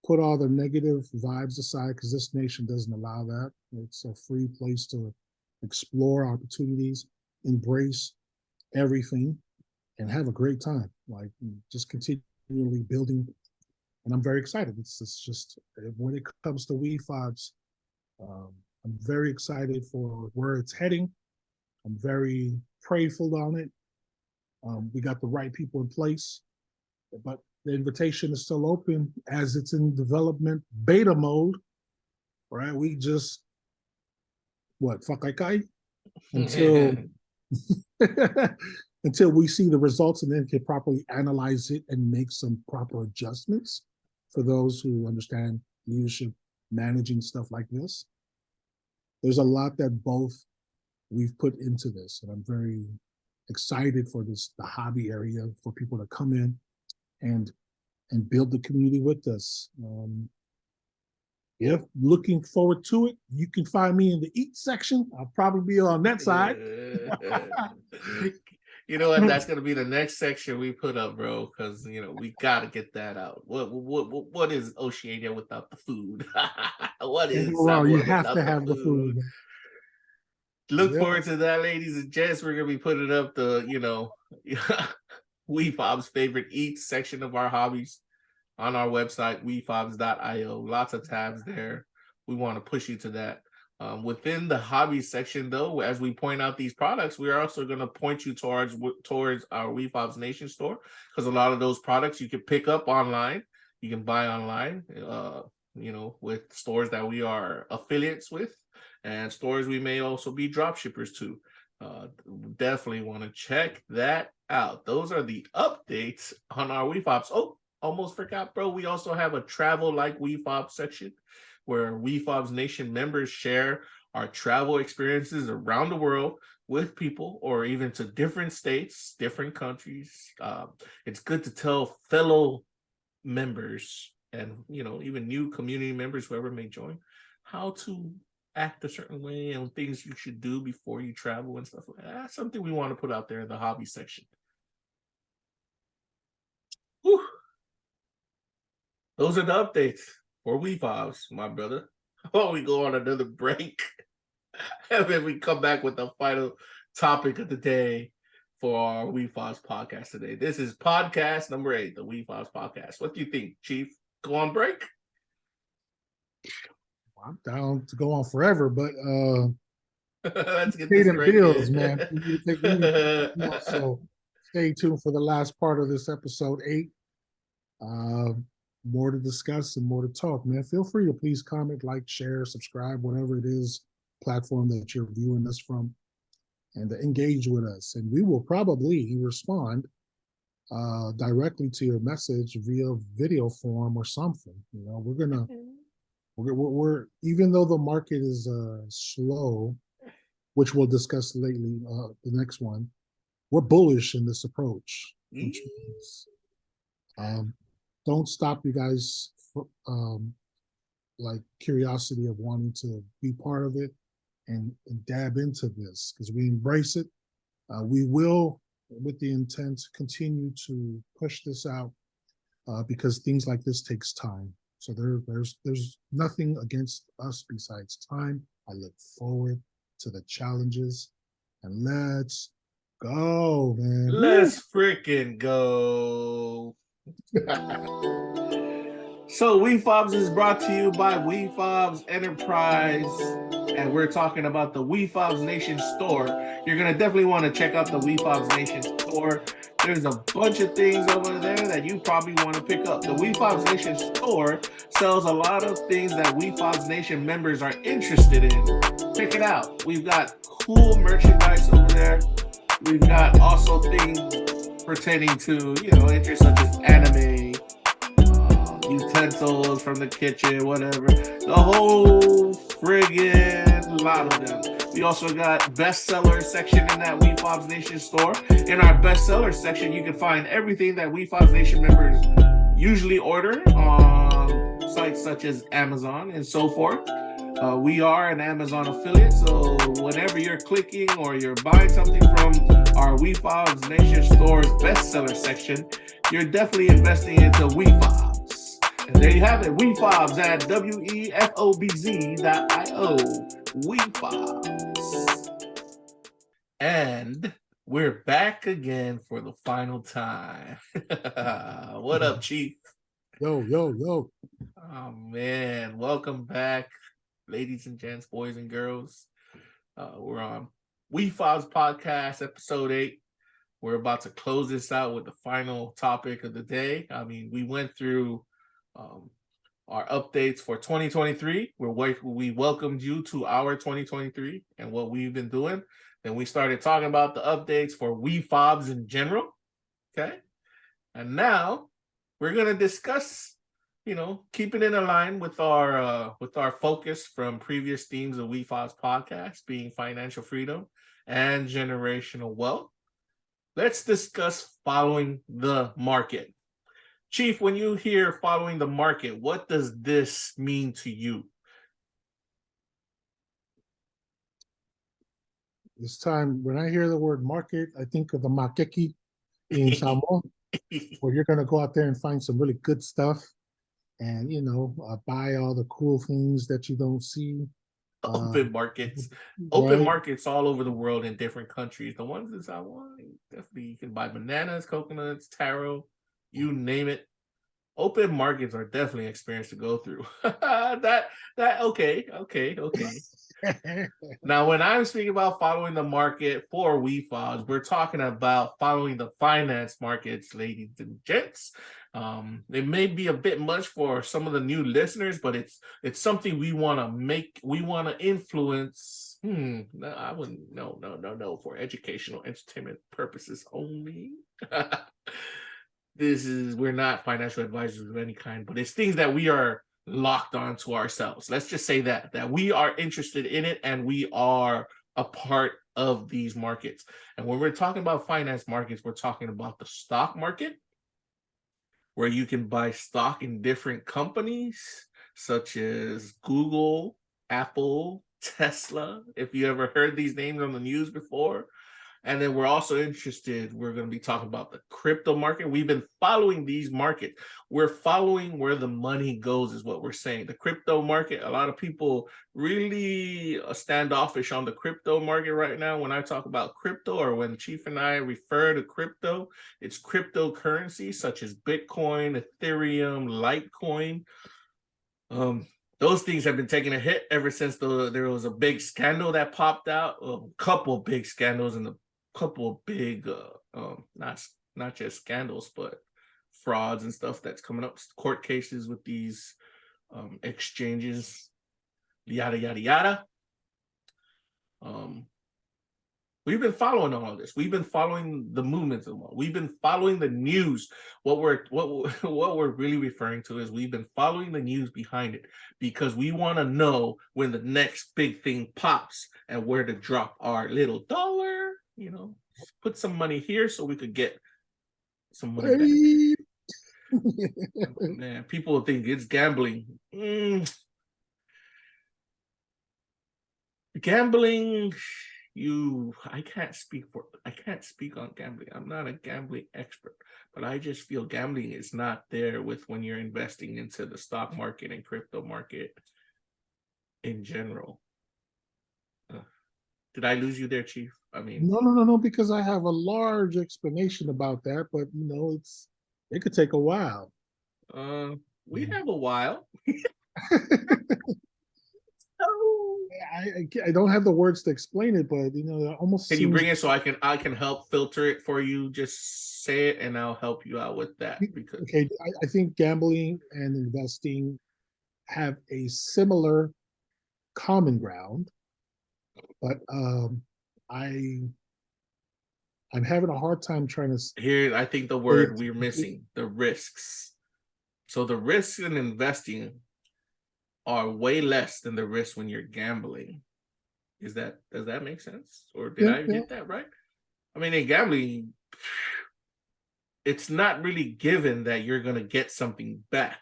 Speaker 1: put all the negative vibes aside, because this nation doesn't allow that. It's a free place to explore opportunities, embrace everything, and have a great time. Like, just continually building. And I'm very excited. It's just, when it comes to Wefobz, I'm very excited for where it's heading. I'm very prayerful on it. We got the right people in place, but the invitation is still open as it's in development beta mode, right? We just, until until we see the results and then can properly analyze it and make some proper adjustments for those who understand leadership, managing stuff like this. There's a lot that both we've put into this, and I'm very excited for this, the hobby area, for people to come in and build the community with us. Yeah, looking forward to it. You can find me in the eat section. I'll probably be on that side.
Speaker 2: You know what? That's gonna be the next section we put up, bro. Because we gotta get that out. What is Oceania without the food? What is?
Speaker 1: Well, you have to have the food.
Speaker 2: Look forward to that, ladies and gents. We're gonna be putting up the Wefobz favorite eats section of our hobbies on our website, wefobz.io. Lots of tabs there. We want to push you to that. Within the hobbies section, though, as we point out these products, we are also going to point you towards our Wefobz Nation store, because a lot of those products you can pick up online. You can buy online, with stores that we are affiliates with, and stores we may also be drop shippers to. Definitely want to check that out. Those are the updates on our Wefobz. Oh, almost forgot, bro. We also have a travel like Wefobz section where Wefobz Nation members share our travel experiences around the world with people, or even to different states, different countries. It's good to tell fellow members and even new community members, whoever may join, how to act a certain way and things you should do before you travel and stuff like that. That's something we want to put out there in the hobby section. Whew. Those are the updates for Wefobz, my brother. While we go on another break, and then we come back with the final topic of the day for our Wefobz podcast today. This is podcast number 8, the Wefobz podcast. What do you think, Chief? Go on break?
Speaker 1: I'm down to go on forever, but
Speaker 2: let's get this break
Speaker 1: bills, man. So stay tuned for the last part of this episode 8. More to discuss and more to talk, man. Feel free to please comment, like, share, subscribe, whatever it is platform that you're viewing us from, and engage with us. And we will probably respond directly to your message via video form or something. You know, we're even though the market is slow, which we'll discuss lately, the next one, we're bullish in this approach, which means don't stop you guys like curiosity of wanting to be part of it and dab into this because we embrace it. We will, with the intent, continue to push this out because things like this takes time. So there's nothing against us besides time. I look forward to the challenges, and let's go, man.
Speaker 2: Let's freaking go. So Wefobz is brought to you by Wefobz Enterprise, and we're talking about the Wefobz Nation store. You're gonna definitely want to check out the Wefobz Nation store. There's a bunch of things over there that you probably want to pick up. The Wefobz Nation store sells a lot of things that Wefobz Nation members are interested in. Check it out. We've got cool merchandise over there. We've got also things pertaining to, interests such as anime, utensils from the kitchen, whatever. The whole friggin' lot of them. We also got bestseller section in that Wefobz Nation store. In our bestseller section, you can find everything that Wefobz Nation members usually order on sites such as Amazon and so forth. We are an Amazon affiliate, so whenever you're clicking or you're buying something from our Wefobz Nation store's bestseller section, you're definitely investing into Wefobz. And there you have it, Wefobz at wefobz.io. Wefobz. And we're back again for the final time. What up, Chief?
Speaker 1: Yo.
Speaker 2: Oh, man. Welcome back, ladies and gents, boys and girls. We're on Wefobz Podcast, episode 8. We're about to close this out with the final topic of the day. I mean, we went through our updates for 2023. We welcomed you to our 2023 and what we've been doing. Then we started talking about the updates for Wefobz in general. Okay. And now we're going to discuss, keeping it in line with our focus from previous themes of Wefobz Podcast, being financial freedom and generational wealth. Let's discuss following the market. Chief, when you hear following the market, what does this mean to you?
Speaker 1: This time, when I hear the word market, I think of the makeki in Samoa, where you're going to go out there and find some really good stuff and, buy all the cool things that you don't see.
Speaker 2: Open markets.
Speaker 1: Right?
Speaker 2: Open markets all over the world in different countries. The ones in Taiwan, definitely you can buy bananas, coconuts, taro, you name it. Open markets are definitely an experience to go through. Okay. Now, when I'm speaking about following the market for Wefobz, we're talking about following the finance markets, ladies and gents. It may be a bit much for some of the new listeners, but it's something we want to influence. I wouldn't, no, for educational entertainment purposes only. We're not financial advisors of any kind, but it's things that we are locked onto ourselves. Let's just say that we are interested in it and we are a part of these markets. And when we're talking about finance markets, we're talking about the stock market, where you can buy stock in different companies such as Google, Apple, Tesla, if you ever heard these names on the news before. And then we're also we're going to be talking about the crypto market. We've been following these markets. We're following where the money goes is what we're saying. The crypto market, a lot of people really standoffish on the crypto market right now. When I talk about crypto, or when Chief and I refer to crypto, it's cryptocurrency such as Bitcoin, Ethereum, Litecoin. Those things have been taking a hit ever since there was a big scandal that popped out. A couple of big scandals and a couple of big, not just scandals, but frauds and stuff that's coming up. Court cases with these exchanges, yada, yada, yada. We've been following all of this. We've been following the movements of all. We've been following the news. What we're really referring to is we've been following the news behind it because we want to know when the next big thing pops and where to drop our little dollar. You know, put some money here so we could get some money back. Man, people think it's gambling. Gambling. I can't speak on gambling. I'm not a gambling expert, but I just feel gambling is not there with when you're investing into the stock market and crypto market in general. Did I lose you there, Chief? I mean,
Speaker 1: No, because I have a large explanation about that, but you know, it could take a while.
Speaker 2: we have a while.
Speaker 1: I don't have the words to explain it, but you know, it almost
Speaker 2: Can you bring it so I can help filter it for you? Just say it and I'll help you out with that. Because
Speaker 1: okay, I think gambling and investing have a similar common ground, but I'm having a hard time trying to
Speaker 2: here I think the word we're missing, the risks. So the risks in investing are way less than the risk when you're gambling. Does that make sense? Or did I get that right? I mean, in gambling, it's not really given that you're going to get something back.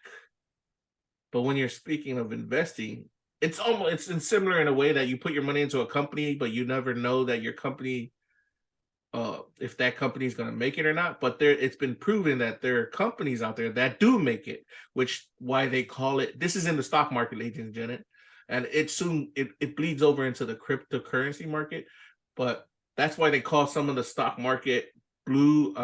Speaker 2: But when you're speaking of investing, it's similar in a way that you put your money into a company, but you never know that your company, if that company is going to make it or not. But it's been proven that there are companies out there that do make it, which why they call it. This is in the stock market, ladies and gentlemen, and it bleeds over into the cryptocurrency market. But that's why they call some of the stock market blue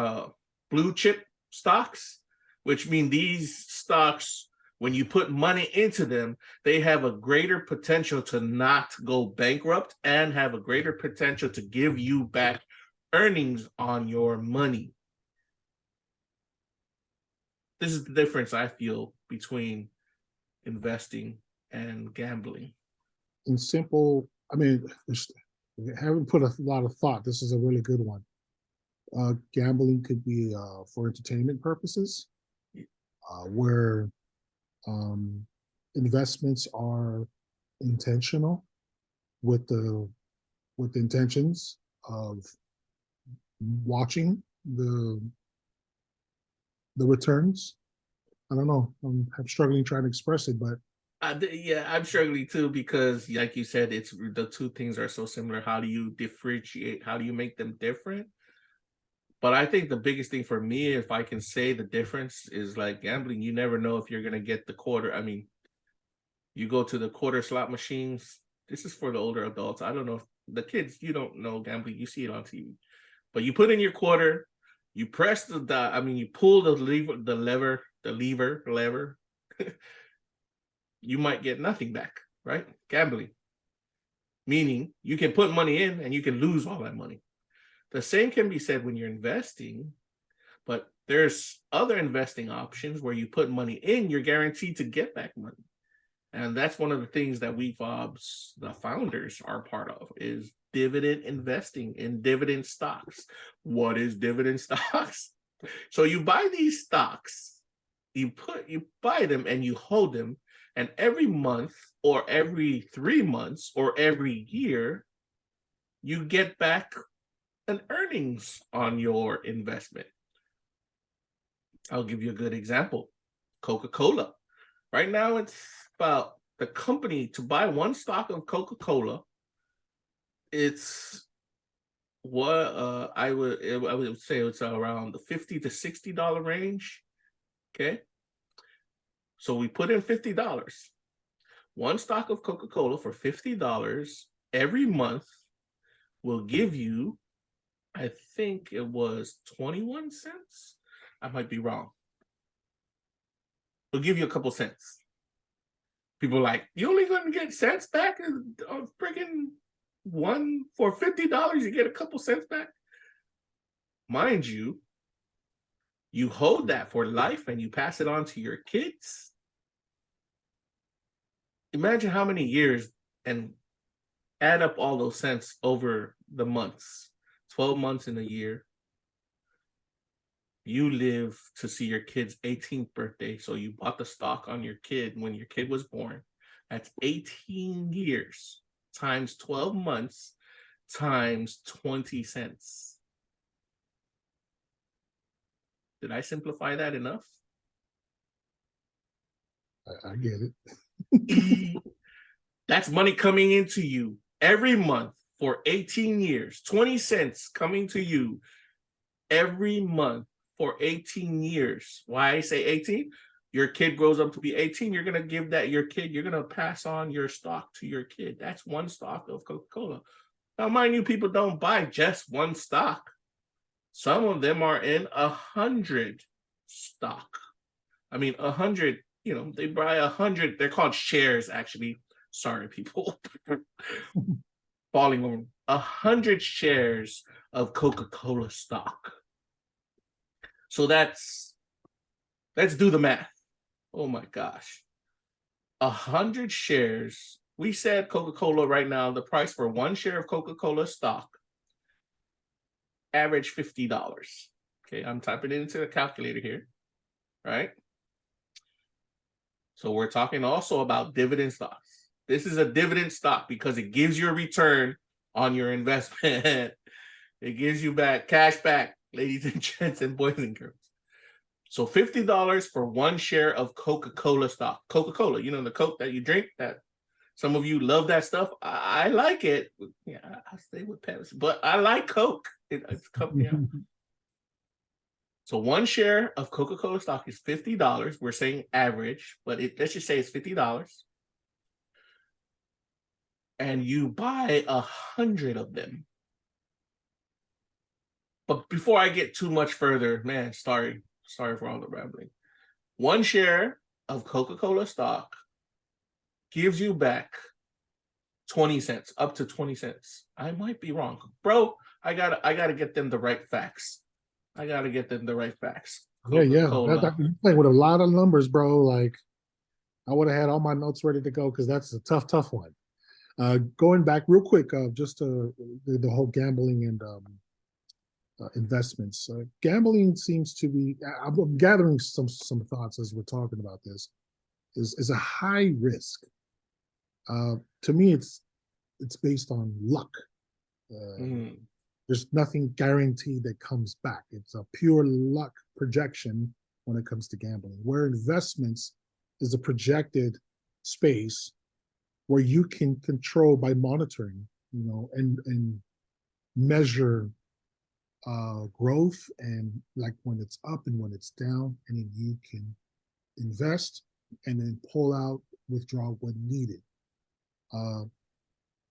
Speaker 2: chip stocks, which mean these stocks, when you put money into them, they have a greater potential to not go bankrupt and have a greater potential to give you back earnings on your money. This is the difference I feel between investing and gambling.
Speaker 1: In simple, I mean, I haven't put a lot of thought. This is a really good one. Gambling could be for entertainment purposes, where investments are intentional with the intentions of watching the returns. I don't know. I'm struggling trying to express it, but
Speaker 2: yeah, I'm struggling too because, like you said, it's the two things are so similar. How do you differentiate? How do you make them different? But I think the biggest thing for me, if I can say the difference, is like gambling. You never know if you're gonna get the quarter. I mean, you go to the quarter slot machines. This is for the older adults. I don't know if the kids. You don't know gambling. You see it on TV, but you put in your quarter. You press you pull the lever. You might get nothing back, right? Gambling. Meaning you can put money in and you can lose all that money. The same can be said when you're investing, but there's other investing options where you put money in, you're guaranteed to get back money. And that's one of the things that Wefobz, the founders, are part of, is dividend investing in dividend stocks. What is dividend stocks? So you buy these stocks, you buy them and you hold them, and every month or every 3 months or every year, you get back an earnings on your investment. I'll give you a good example. Coca-Cola. Right now, it's about the company to buy one stock of Coca-Cola. It's what I would say it's around the $50 to $60 range. Okay. So we put in $50. One stock of Coca-Cola for $50 every month will give you, I think it was 21 cents. I might be wrong. It'll give you a couple cents. People are like, you only gonna get cents back? Freaking one for $50, you get a couple cents back. Mind you, you hold that for life and you pass it on to your kids. Imagine how many years and add up all those cents over the months. 12 months in a year. You live to see your kid's 18th birthday. So you bought the stock on your kid when your kid was born. That's 18 years times 12 months times 20 cents. Did I simplify that enough?
Speaker 1: I get it.
Speaker 2: That's money coming into you every month for 18 years. 20 cents coming to you every month for 18 years. Why I say 18? Your kid grows up to be 18. You're going to give that your kid, you're going to pass on your stock to your kid. That's one stock of Coca-Cola. Now, mind you, people don't buy just one stock. Some of them are in 100 stock. I mean, 100, you know, they buy 100. They're called shares, actually. Sorry, people. Falling on 100 shares of Coca-Cola stock. So let's do the math. Oh my gosh. 100 shares. We said Coca-Cola right now, the price for one share of Coca-Cola stock, average $50. Okay, I'm typing it into the calculator here, right? So we're talking also about dividend stocks. This is a dividend stock because it gives you a return on your investment. It gives you back cash back, ladies and gents and boys and girls. So $50 for one share of Coca-Cola stock. Coca-Cola, you know, the Coke that you drink, that some of you love that stuff. I like it. Yeah, I stay with Pepsi, but I like Coke. It's company out. So one share of Coca-Cola stock is $50. We're saying average, but let's just say it's $50. And you buy 100 of them. But before I get too much further, man, sorry for all the rambling. One share of Coca-Cola stock gives you back 20 cents, up to 20 cents. I might be wrong. Bro, I gotta get them the right facts.
Speaker 1: Yeah.
Speaker 2: Coca-Cola.
Speaker 1: You're playing with a lot of numbers, bro. Like, I would have had all my notes ready to go because that's a tough one. Going back real quick, just to the whole gambling and investments. Gambling seems to be, I'm gathering some thoughts as we're talking about this, is a high risk. To me, it's based on luck. There's nothing guaranteed that comes back. It's a pure luck projection when it comes to gambling, where investments is a projected space where you can control by monitoring, you know, and measure growth, and like when it's up and when it's down, and then you can invest and then pull out, withdraw when needed.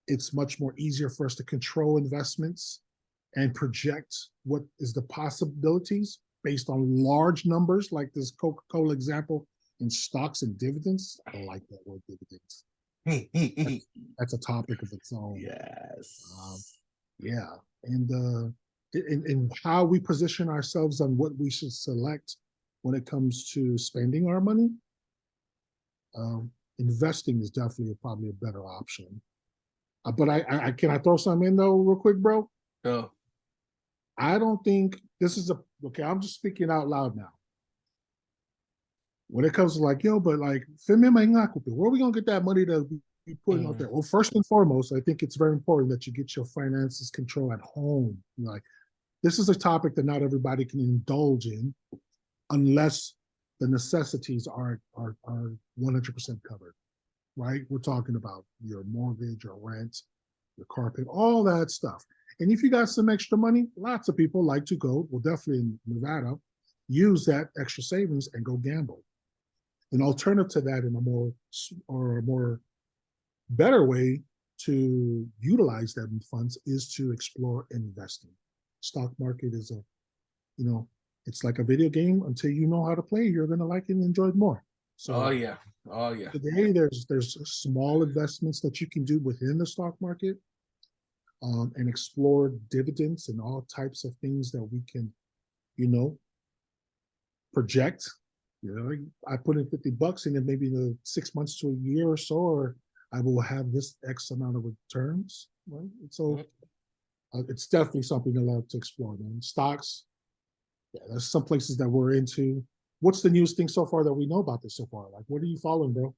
Speaker 1: It's much more easier for us to control investments and project what is the possibilities based on large numbers, like this Coca-Cola example, in stocks and dividends. I don't like that word, dividends. That's a topic of its own.
Speaker 2: Yes.
Speaker 1: Yeah, and in how we position ourselves on what we should select when it comes to spending our money, investing is definitely probably a better option. But I can I throw something in though real quick, bro?
Speaker 2: Oh.
Speaker 1: I don't think this is okay. I'm just speaking out loud now. When it comes to like, yo, but like, where are we gonna get that money to be putting out there? Well, first and foremost, I think it's very important that you get your finances control at home. Like, this is a topic that not everybody can indulge in unless the necessities are 100% covered, right? We're talking about your mortgage, your rent, your car payment, all that stuff. And if you got some extra money, lots of people like to go, well, definitely in Nevada, use that extra savings and go gamble. An alternative to that in a more better way to utilize them funds is to explore investing. Stock market is it's like a video game. Until you know how to play, you're going to like it and enjoy it more. So,
Speaker 2: oh yeah.
Speaker 1: Today, there's small investments that you can do within the stock market, and explore dividends and all types of things that we can, project. I put in $50 and then maybe in the 6 months to a year or so, or I will have this X amount of returns, right? So it's definitely something I love to explore, man. Stocks, yeah, there's some places that we're into. What's the newest thing so far that we know about this so far? Like, what are you following, bro?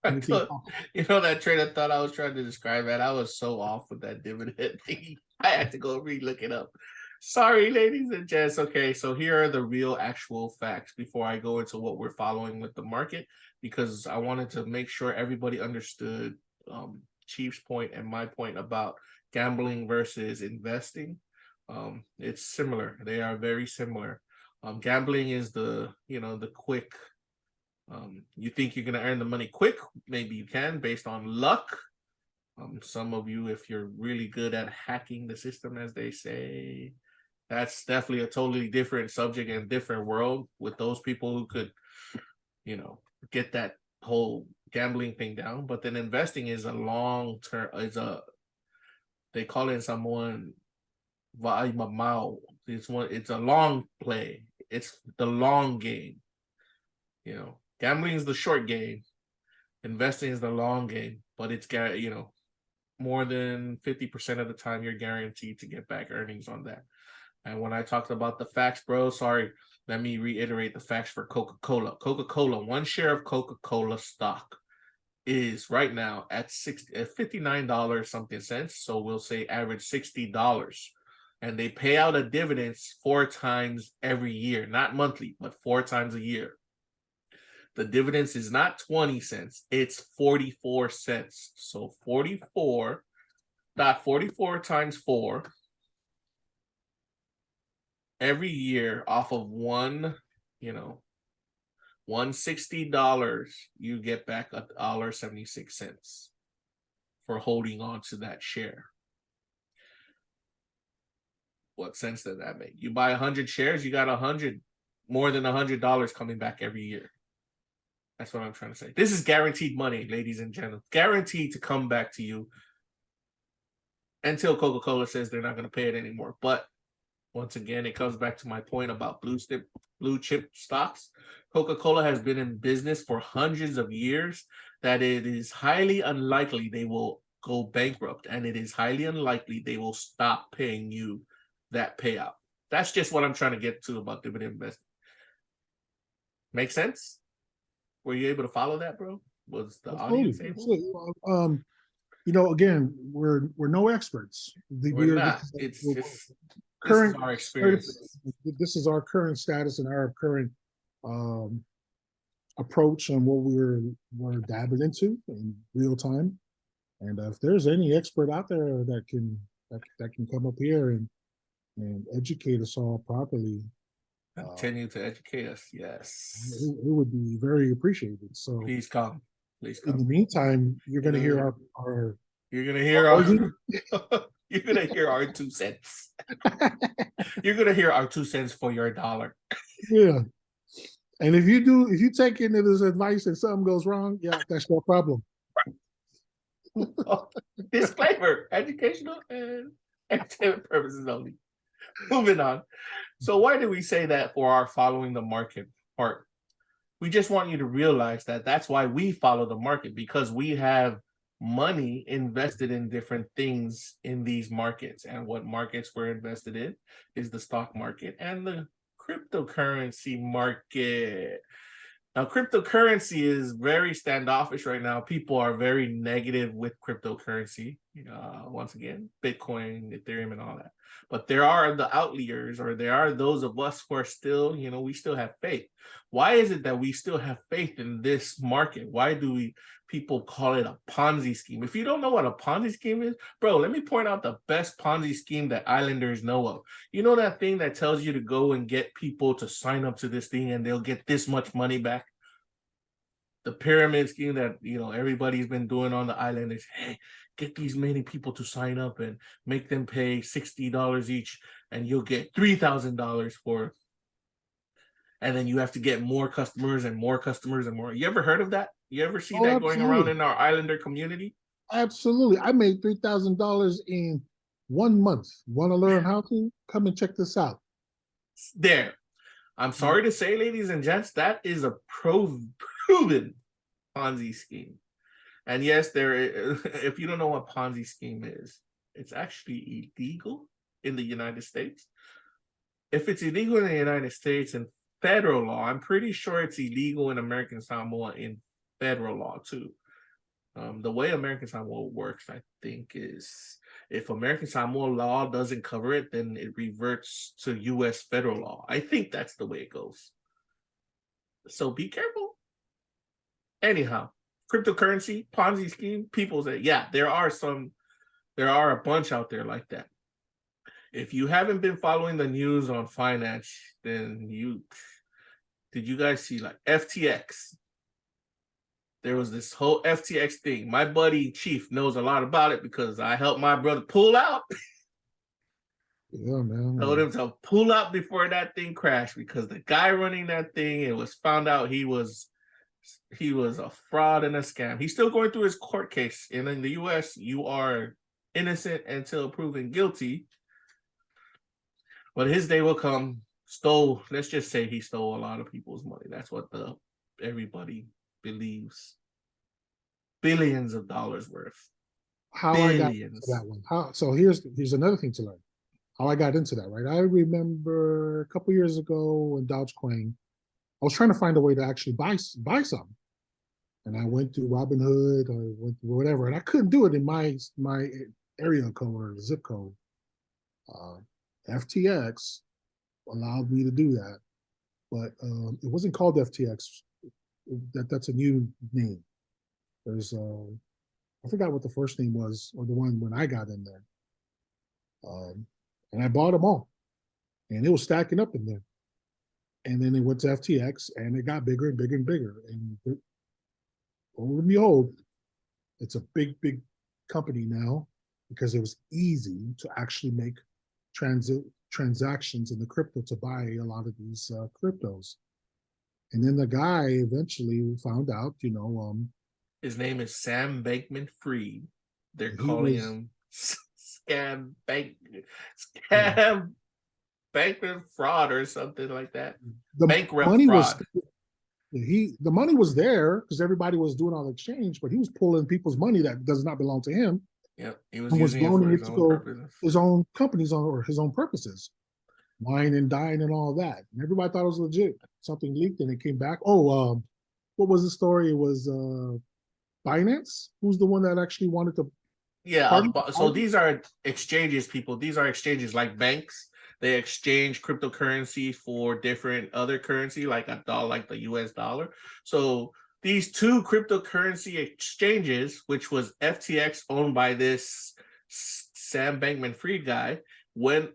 Speaker 1: Anything?
Speaker 2: You know that train of thought I was trying to describe, man? I was so off with that dividend thing. I had to go re-look it up. Sorry, ladies and gents. Okay, so here are the real actual facts before I go into what we're following with the market, because I wanted to make sure everybody understood Chief's point and my point about gambling versus investing. It's similar. They are very similar. Gambling is the quick. You think you're gonna earn the money quick? Maybe you can based on luck. Some of you, if you're really good at hacking the system, as they say, that's definitely a totally different subject and different world with those people who could, get that whole gambling thing down. But then investing is a long term. They call it someone it's a long play. It's the long game. Gambling is the short game. Investing is the long game, but it's more than 50% of the time you're guaranteed to get back earnings on that. And when I talked about the facts, bro, sorry, let me reiterate the facts for Coca-Cola. Coca-Cola, one share of Coca-Cola stock is right now at $59 something cents. So we'll say average $60. And they pay out a dividends 4 times every year, not monthly, but 4 times a year. The dividends is not 20 cents, it's 44 cents. So 44 times 4 every year off of $160, you get back $1.76 for holding on to that share. What sense does that make? You buy 100 shares, you got more than $100 coming back every year. That's what I'm trying to say. This is guaranteed money, ladies and gentlemen. Guaranteed to come back to you until Coca-Cola says they're not going to pay it anymore. But once again, it comes back to my point about blue chip stocks. Coca-Cola has been in business for hundreds of years, that it is highly unlikely they will go bankrupt, and it is highly unlikely they will stop paying you that payout. That's just what I'm trying to get to about dividend investing. Make sense? Were you able to follow that, bro? Was the audience able?
Speaker 1: Again, we're no experts.
Speaker 2: We're not. It's just
Speaker 1: current
Speaker 2: our experience.
Speaker 1: This is our current status and our current approach on what we're dabbling into in real time. And if there's any expert out there that can come up here and educate us all properly,
Speaker 2: continue to educate us. Yes,
Speaker 1: it would be very appreciated. So
Speaker 2: please come.
Speaker 1: In the meantime, you're going to hear our
Speaker 2: you're going to hear our you're going to hear our 2 cents. You're going to hear our 2 cents for your $1.
Speaker 1: Yeah. And if you take into this advice and something goes wrong, yeah, that's no problem.
Speaker 2: Disclaimer: educational and entertainment purposes only. Moving on. So why do we say that for our following the market part? We just want you to realize that that's why we follow the market, because we have money invested in different things in these markets. And what markets we're invested in is the stock market and the cryptocurrency market. Now, cryptocurrency is very standoffish right now. People are very negative with cryptocurrency. Once again, Bitcoin, Ethereum, and all that. But there are the outliers, or there are those of us who are still, we still have faith. Why is it that we still have faith in this market? Why do people call it a Ponzi scheme? If you don't know what a Ponzi scheme is, bro, let me point out the best Ponzi scheme that islanders know of. You know that thing that tells you to go and get people to sign up to this thing and they'll get this much money back? The pyramid scheme that, everybody's been doing on the island is, hey, get these many people to sign up and make them pay $60 each, and you'll get $3,000 for it. And then you have to get more customers and more customers and more. You ever heard of that? You ever see that going around in our islander community?
Speaker 1: Absolutely. I made $3,000 in 1 month. Want to learn how to? Come and check this out.
Speaker 2: There. I'm sorry to say, ladies and gents, that is a proven Ponzi scheme. And yes, if you don't know what Ponzi scheme is, it's actually illegal in the United States. If it's illegal in the United States in federal law, I'm pretty sure it's illegal in American Samoa in federal law too. The way American Samoa works, I think, is if American Samoa law doesn't cover it, then it reverts to U.S. federal law. I think that's the way it goes. So be careful. Anyhow, cryptocurrency, Ponzi scheme, people say, yeah, there are a bunch out there like that. If you haven't been following the news on finance, then did you guys see like FTX? There was this whole FTX thing. My buddy Chief knows a lot about it because I helped my brother pull out.
Speaker 1: Yeah, man.
Speaker 2: Told him to pull out before that thing crashed because the guy running that thing, it was found out he was a fraud and a scam. He's still going through his court case. And in the US, you are innocent until proven guilty. But his day will come. Let's just say he stole a lot of people's money. That's what everybody believes. Billions of dollars worth.
Speaker 1: How
Speaker 2: Billions.
Speaker 1: I got into that one. So here's another thing to learn. How I got into that, right? I remember a couple years ago in Dogecoin, I was trying to find a way to actually buy some. And I went through Robinhood or went through whatever, and I couldn't do it in my area code or zip code. FTX allowed me to do that, but it wasn't called FTX. That's a new name. There's I forgot what the first name was, or the one when I got in there. And I bought them all, and it was stacking up in there. And then it went to FTX, and it got bigger and bigger and bigger. And lo and behold, it's a big company now because it was easy to actually make transactions in the crypto to buy a lot of these cryptos. And then the guy eventually found out,
Speaker 2: his name is Sam Bankman-Fried. They're calling him Scam Bankman Fraud or something like that.
Speaker 1: The
Speaker 2: Bankrupt
Speaker 1: money
Speaker 2: fraud.
Speaker 1: The money was there because everybody was doing all the exchange, but he was pulling people's money that does not belong to him.
Speaker 2: Yeah, he was using it for
Speaker 1: his own companies or his own purposes, wine and dine and all that. And everybody thought it was legit. Something leaked and it came back. What was the story? It was Binance. Who's the one that actually wanted to?
Speaker 2: Yeah. So these are exchanges, people. These are exchanges like banks. They exchange cryptocurrency for different other currency, like a dollar, like the US dollar. So these two cryptocurrency exchanges, which was FTX owned by this Sam Bankman-Fried guy, when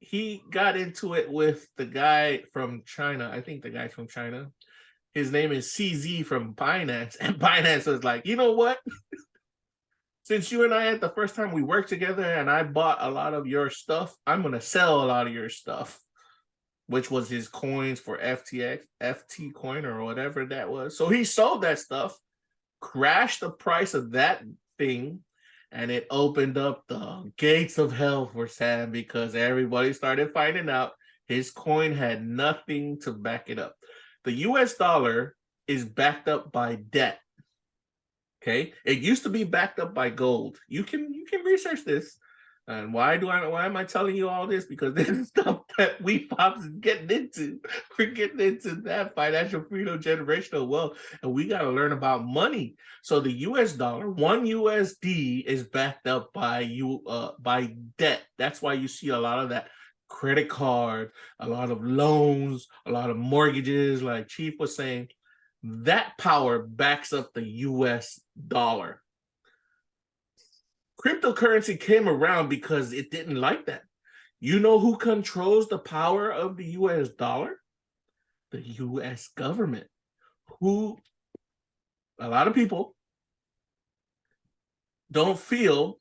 Speaker 2: he got into it with the guy from China, I think the guy's from China, his name is CZ from Binance, and Binance was like, you know what? Since you and I had the first time we worked together and I bought a lot of your stuff, I'm going to sell a lot of your stuff, which was his coins for FTX, FT coin or whatever that was. So he sold that stuff, crashed the price of that thing, and it opened up the gates of hell for Sam because everybody started finding out his coin had nothing to back it up. The US dollar is backed up by debt. Okay, it used to be backed up by gold. You can research this. And why am I telling you all this? Because this is stuff that Wefobz is getting into. We're getting into that financial freedom, generational wealth, and we got to learn about money. So the US dollar, 1 USD is backed up by debt. That's why you see a lot of that credit card, a lot of loans, a lot of mortgages, like Chief was saying. That power backs up the US dollar. Cryptocurrency came around because it didn't like that. You know who controls the power of the US dollar? The US government. Who, a lot of people don't feel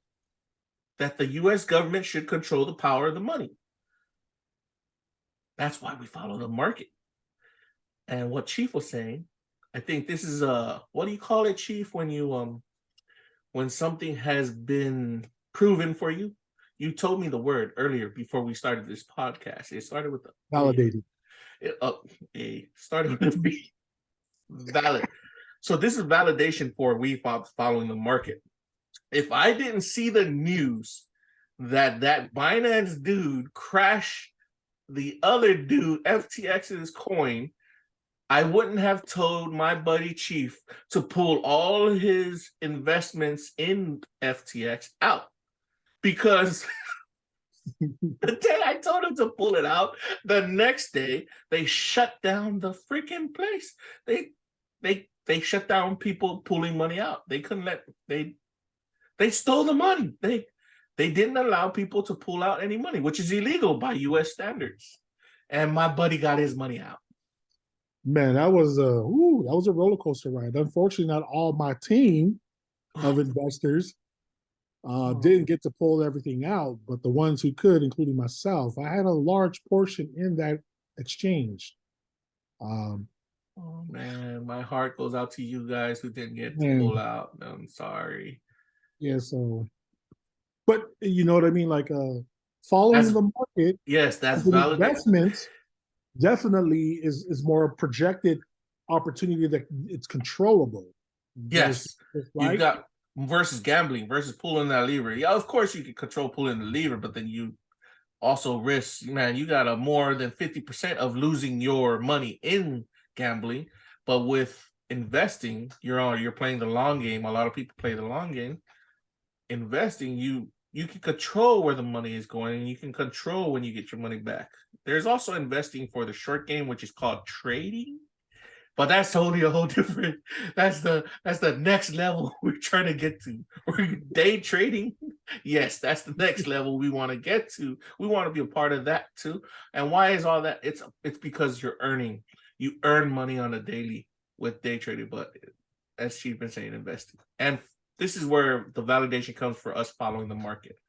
Speaker 2: that the US government should control the power of the money. That's why we follow the market. And what Chief was saying, I think this is what do you call it, Chief, when you when something has been proven for you? You told me the word earlier before we started this podcast. It started with the
Speaker 1: validated.
Speaker 2: It started with the V. Valid. So this is validation for Wefobz following the market. If I didn't see the news that Binance dude crashed the other dude FTX's coin, I wouldn't have told my buddy Chief to pull all his investments in FTX out, because the day I told him to pull it out, the next day they shut down the freaking place. They shut down people pulling money out. They couldn't let they stole the money. They didn't allow people to pull out any money, which is illegal by US standards. And my buddy got his money out.
Speaker 1: Man, that was a roller coaster ride. Unfortunately, not all my team of investors didn't get to pull everything out, but the ones who could, including myself, I had a large portion in that exchange.
Speaker 2: Oh man, my heart goes out to you guys who didn't get to pull out. I'm sorry.
Speaker 1: Yeah, so, but you know what I mean? Like following the market.
Speaker 2: Yes, that's valid.
Speaker 1: Investments definitely is more a projected opportunity that it's controllable.
Speaker 2: Yes,
Speaker 1: right?
Speaker 2: You got versus gambling, versus pulling that lever. Yeah, of course you can control pulling the lever, but then you also risk, man, you got a more than 50% of losing your money in gambling. But with investing, you're playing the long game. A lot of people play the long game. Investing, you can control where the money is going, and you can control when you get your money back. There's also investing for the short game, which is called trading. But that's totally a whole different, that's the next level we're trying to get to. Day trading, yes, that's the next level we want to get to. We want to be a part of that too. And why is all that? It's because you earn money on a daily with day trading, but as Chief been saying, investing. And this is where the validation comes for us following the market.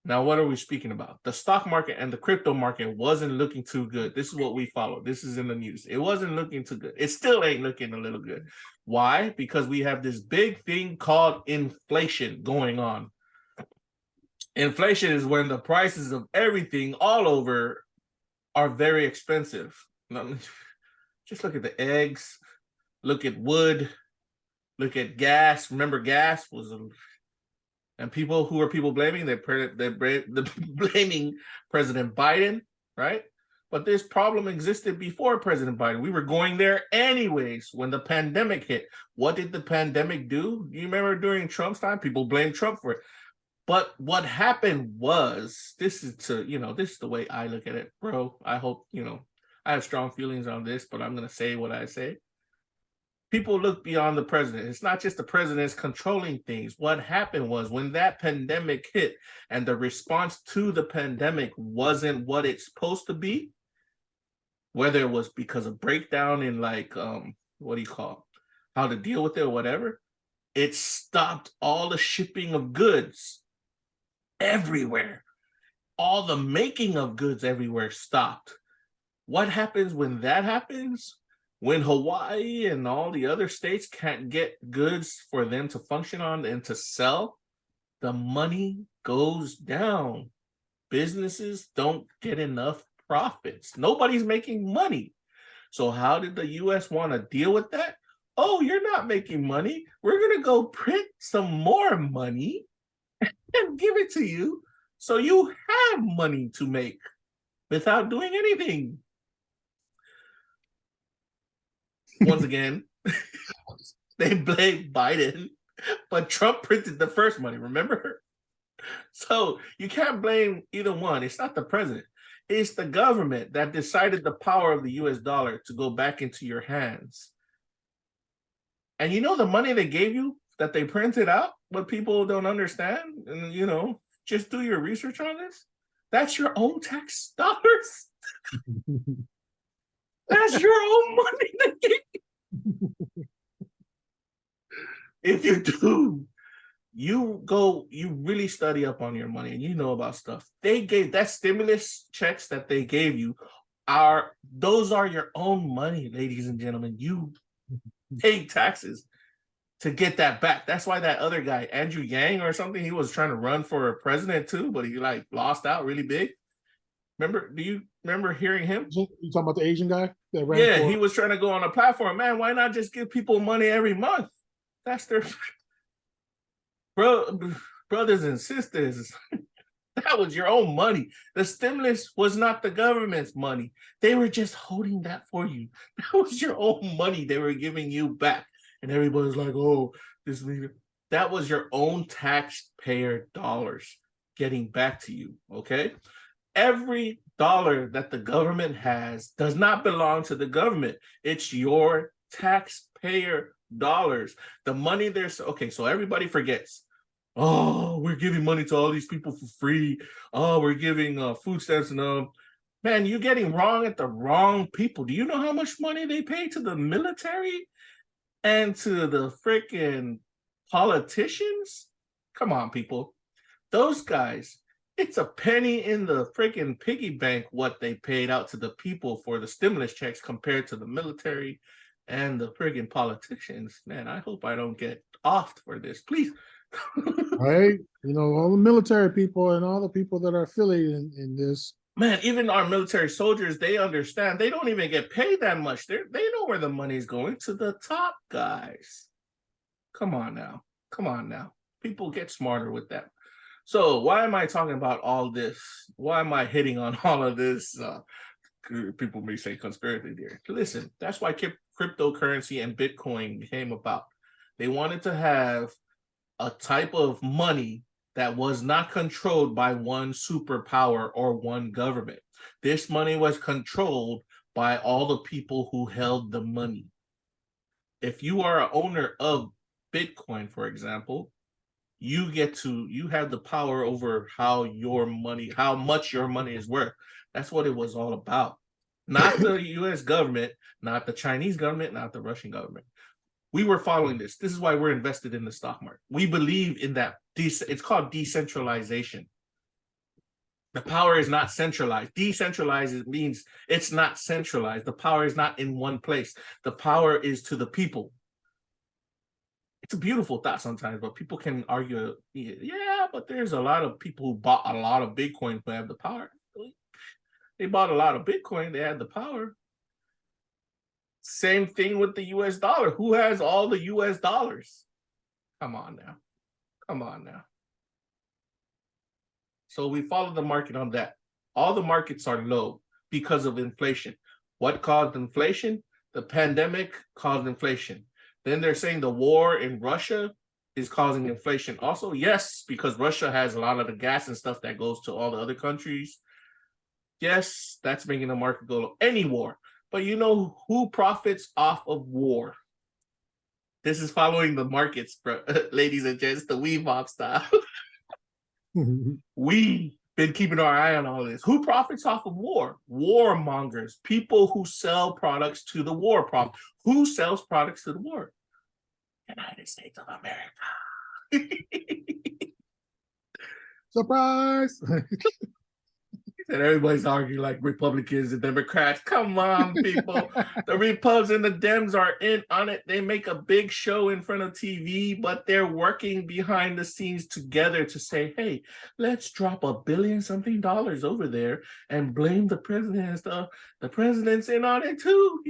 Speaker 2: Now, what are we speaking about? The stock market and the crypto market wasn't looking too good. This is what we follow. This is in the news. It wasn't looking too good. It still ain't looking a little good. Why? Because we have this big thing called inflation going on. Inflation is when the prices of everything all over are very expensive. Just look at the eggs, look at wood, look at gas. Remember, gas was and people who are people blaming, they're blaming President Biden, right? But this problem existed before President Biden. We were going there anyways when the pandemic hit. What did the pandemic do? You remember during Trump's time, people blamed Trump for it. But what happened was, this is the way I look at it, bro. I hope, I have strong feelings on this, but I'm going to say what I say. People look beyond the president. It's not just the president's controlling things. What happened was when that pandemic hit and the response to the pandemic wasn't what it's supposed to be, whether it was because of breakdown in how to deal with it or whatever, it stopped all the shipping of goods everywhere. All the making of goods everywhere stopped. What happens when that happens? When Hawaii and all the other states can't get goods for them to function on and to sell, the money goes down. Businesses don't get enough profits. Nobody's making money. So how did the US want to deal with that? Oh, you're not making money. We're going to go print some more money and give it to you so you have money to make without doing anything. Once again, they blame Biden, but Trump printed the first money, remember? So you can't blame either one. It's not the president. It's the government that decided the power of the US dollar to go back into your hands. And the money they gave you that they printed out, what people don't understand, and just do your research on this. That's your own tax dollars. That's your own money. If you do, you really study up on your money and you know about stuff. They gave that stimulus checks that they gave you those are your own money, ladies and gentlemen. You pay taxes to get that back. That's why that other guy, Andrew Yang or something, he was trying to run for president too, but he lost out really big. Do you remember hearing him?
Speaker 1: You talking about the Asian guy that ran
Speaker 2: Yeah,
Speaker 1: for?
Speaker 2: he was trying to go on a platform. Man, why not just give people money every month? That's their brothers and sisters. That was your own money. The stimulus was not the government's money. They were just holding that for you. That was your own money they were giving you back. And everybody's like, oh, that was your own taxpayer dollars getting back to you, okay? Every dollar that the government has does not belong to the government. It's your taxpayer dollars. The money there's, okay, so everybody forgets. Oh, we're giving money to all these people for free. Oh, we're giving food stamps and man, you're getting wrong at the wrong people. Do you know how much money they pay to the military and to the freaking politicians? Come on, people. Those guys, it's a penny in the freaking piggy bank what they paid out to the people for the stimulus checks compared to the military and the friggin' politicians. Man, I hope I don't get offed for this. Please.
Speaker 1: Right? You know, all the military people and all the people that are affiliated in this.
Speaker 2: Man, even our military soldiers, they understand. They don't even get paid that much. They know where the money's going, to the top guys. Come on now. Come on now. People get smarter with that. So why am I talking about all this? Why am I hitting on all of this? People may say conspiracy theory. Listen, that's why cryptocurrency and Bitcoin came about. They wanted to have a type of money that was not controlled by one superpower or one government. This money was controlled by all the people who held the money. If you are an owner of Bitcoin, for example, you have the power over how much your money is worth. That's what it was all about. Not the US government, not the Chinese government, not the Russian government. We were following this. This is why we're invested in the stock market. We believe in that. It's called decentralization. The power is not centralized. Decentralized means it's not centralized. The power is not in one place. The power is to the people. It's a beautiful thought sometimes, but people can argue, yeah, but there's a lot of people who bought a lot of Bitcoin who have the power. They bought a lot of Bitcoin, they had the power. Same thing with the US dollar. Who has all the US dollars? Come on now. Come on now. So we follow the market on that. All the markets are low because of inflation. What caused inflation? The pandemic caused inflation. Then they're saying the war in Russia is causing inflation also. Yes, because Russia has a lot of the gas and stuff that goes to all the other countries. Yes, that's making the market go low. Any war. But you know who profits off of war? This is following the markets, ladies and gents, the Wefobz style. We've been keeping our eye on all this. Who profits off of war? Warmongers, people who sell products to the war problem. Who sells products to the war? United States of America.
Speaker 1: Surprise!
Speaker 2: And everybody's arguing like Republicans and Democrats. Come on, people. The Repubs and the Dems are in on it. They make a big show in front of TV, but they're working behind the scenes together to say, hey, let's drop $1 billion something over there and blame the president and stuff. The president's in on it too.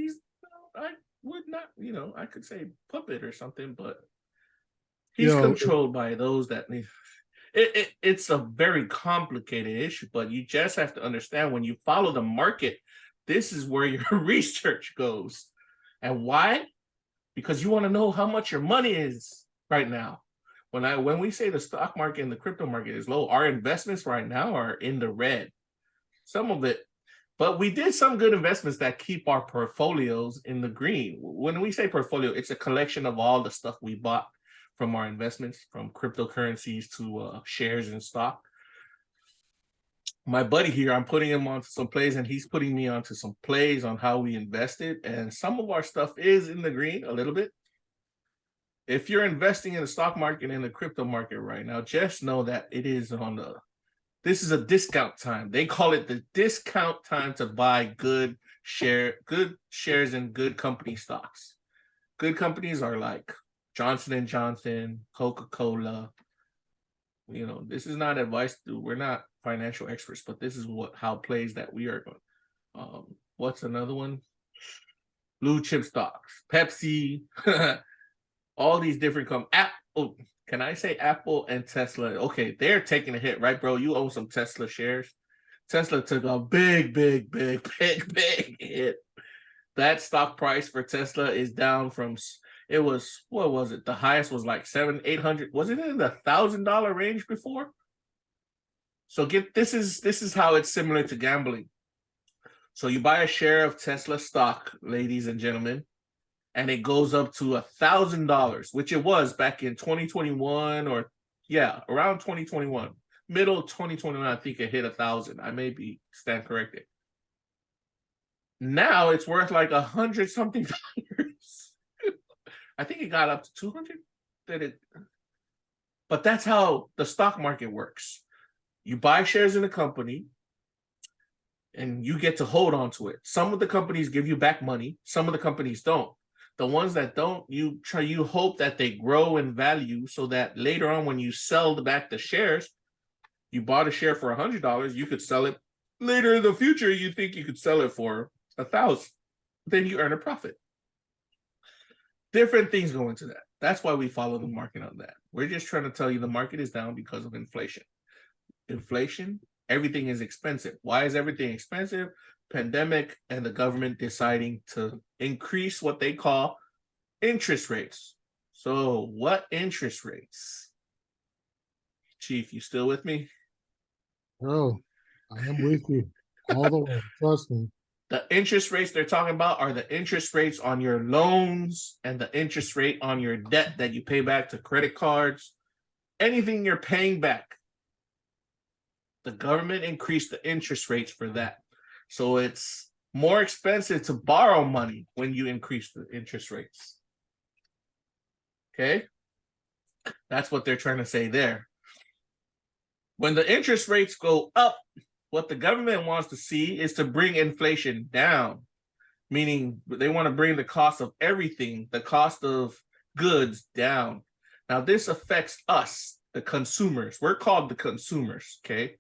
Speaker 2: I would not, I could say puppet or something, but he's controlled by those that need. It's a very complicated issue, but you just have to understand when you follow the market, this is where your research goes. And why? Because you want to know how much your money is right now. When we say the stock market and the crypto market is low, our investments right now are in the red. Some of it, but we did some good investments that keep our portfolios in the green. When we say portfolio, it's a collection of all the stuff we bought from our investments, from cryptocurrencies to shares and stock. My buddy here, I'm putting him onto some plays and he's putting me onto some plays on how we invested. And some of our stuff is in the green a little bit. If you're investing in the stock market and the crypto market right now, just know that it is this is a discount time. They call it the discount time to buy good shares and good company stocks. Good companies are like Johnson & Johnson, Coca-Cola. This is not advice. We're not financial experts, but this is how plays that we are going. What's another one? Blue chip stocks, Pepsi, all these different Apple. Can I say Apple and Tesla? Okay, they're taking a hit, right, bro? You own some Tesla shares. Tesla took a big hit. That stock price for Tesla is down from, it was, what was it? The highest was like 700-800. Was it in the $1,000 range before? So this is how it's similar to gambling. So you buy a share of Tesla stock, ladies and gentlemen, and it goes up to $1,000, which it was back in 2021, or around 2021, middle of 2021. I think it hit 1,000. I may be stand corrected. Now it's worth like $100 something. I think it got up to 200. But that's how the stock market works. You buy shares in a company, and you get to hold on to it. Some of the companies give you back money. Some of the companies don't. The ones that don't, you hope that they grow in value so that later on when you sell back the shares, you bought a share for $100, you could sell it later in the future. You think you could sell it for 1,000, then you earn a profit. Different things go into that. That's why we follow the market on that. We're just trying to tell you the market is down because of inflation. Inflation, everything is expensive. Why is everything expensive? Pandemic and the government deciding to increase what they call interest rates. So what interest rates? Chief, you still with me?
Speaker 1: Bro, I am with you all the way. Trust me.
Speaker 2: The interest rates they're talking about are the interest rates on your loans and the interest rate on your debt that you pay back to credit cards. Anything you're paying back. The government increased the interest rates for that. So it's more expensive to borrow money when you increase the interest rates. Okay? That's what they're trying to say there. When the interest rates go up, what the government wants to see is to bring inflation down, meaning they want to bring the cost of everything, the cost of goods down. Now, this affects us, the consumers. We're called the consumers, okay?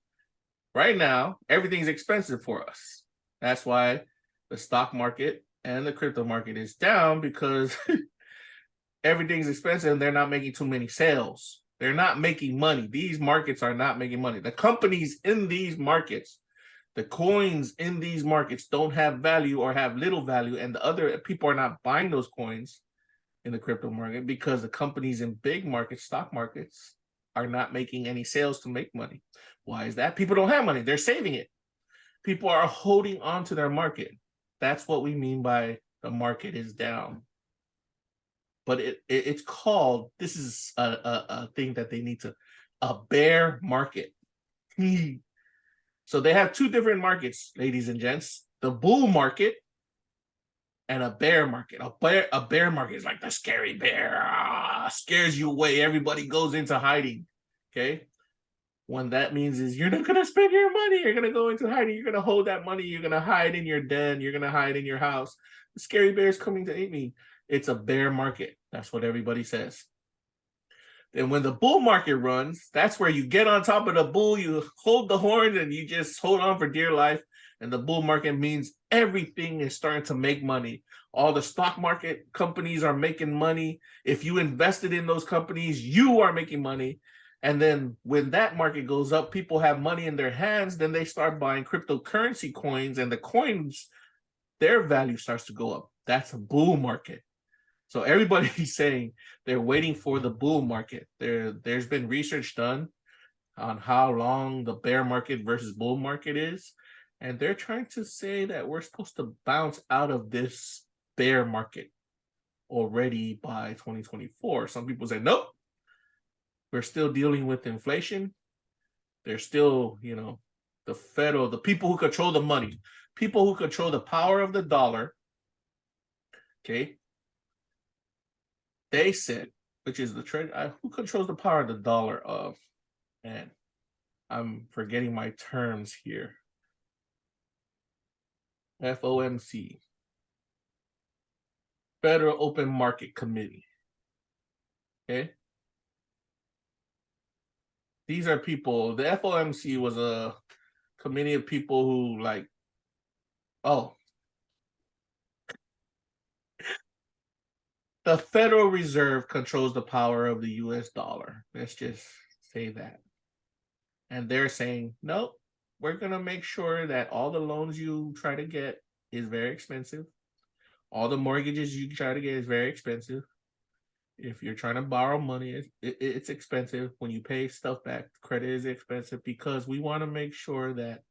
Speaker 2: Right now, everything's expensive for us. That's why the stock market and the crypto market is down, because everything's expensive and they're not making too many sales. They're not making money. These markets are not making money. The companies in these markets, the coins in these markets don't have value or have little value, and the other people are not buying those coins in the crypto market because the companies in big markets, stock markets, are not making any sales to make money. Why is that? People don't have money. They're saving it. People are holding on to their market. That's what we mean by the market is down. But it's called, this is a thing that they need to, a bear market. So they have two different markets, ladies and gents. The bull market and a bear market. A bear market is like the scary bear. Scares you away. Everybody goes into hiding. Okay? What that means is you're not going to spend your money. You're going to go into hiding. You're going to hold that money. You're going to hide in your den. You're going to hide in your house. The scary bear is coming to eat me. It's a bear market. That's what everybody says. Then when the bull market runs, that's where you get on top of the bull, you hold the horns, and you just hold on for dear life. And the bull market means everything is starting to make money. All the stock market companies are making money. If you invested in those companies, you are making money. And then when that market goes up, people have money in their hands, then they start buying cryptocurrency coins, and the coins, their value starts to go up. That's a bull market. So everybody's saying they're waiting for the bull market. There's been research done on how long the bear market versus bull market is. And they're trying to say that we're supposed to bounce out of this bear market already by 2024. Some people say, nope, we're still dealing with inflation. There's still, the people who control the money, people who control the power of the dollar. Okay. They said, which is the trade, who controls the power of the dollar of, and I'm forgetting my terms here. FOMC, Federal Open Market Committee. Okay. these are people. The FOMC was a committee of people who the Federal Reserve controls the power of the US dollar. Let's just say that. And they're saying, nope, we're going to make sure that all the loans you try to get is very expensive. All the mortgages you try to get is very expensive. If you're trying to borrow money, it's expensive. When you pay stuff back, credit is expensive, because we want to make sure that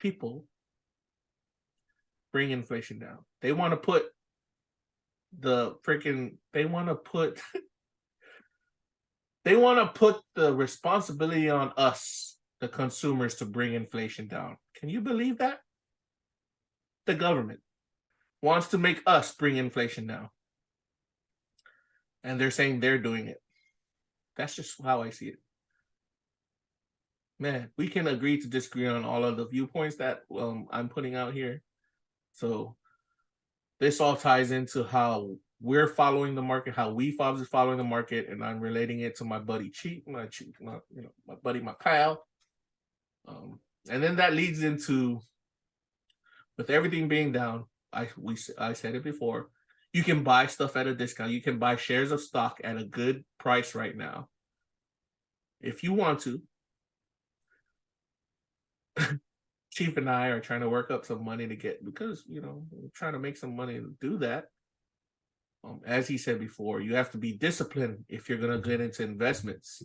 Speaker 2: people bring inflation down. They want to put the responsibility on us, the consumers, to bring inflation down. Can you believe that? The government wants to make us bring inflation down. And they're saying they're doing it. That's just how I see it. Man, we can agree to disagree on all of the viewpoints that I'm putting out here. So this all ties into how we're following the market, how Wefobz is following the market, and I'm relating it to my buddy my buddy, my pal. And then that leads into, with everything being down, I said it before, you can buy stuff at a discount. You can buy shares of stock at a good price right now, if you want to. Chief and I are trying to work up some money to get, because we're trying to make some money to do that. As he said before, you have to be disciplined if you're going to get into investments.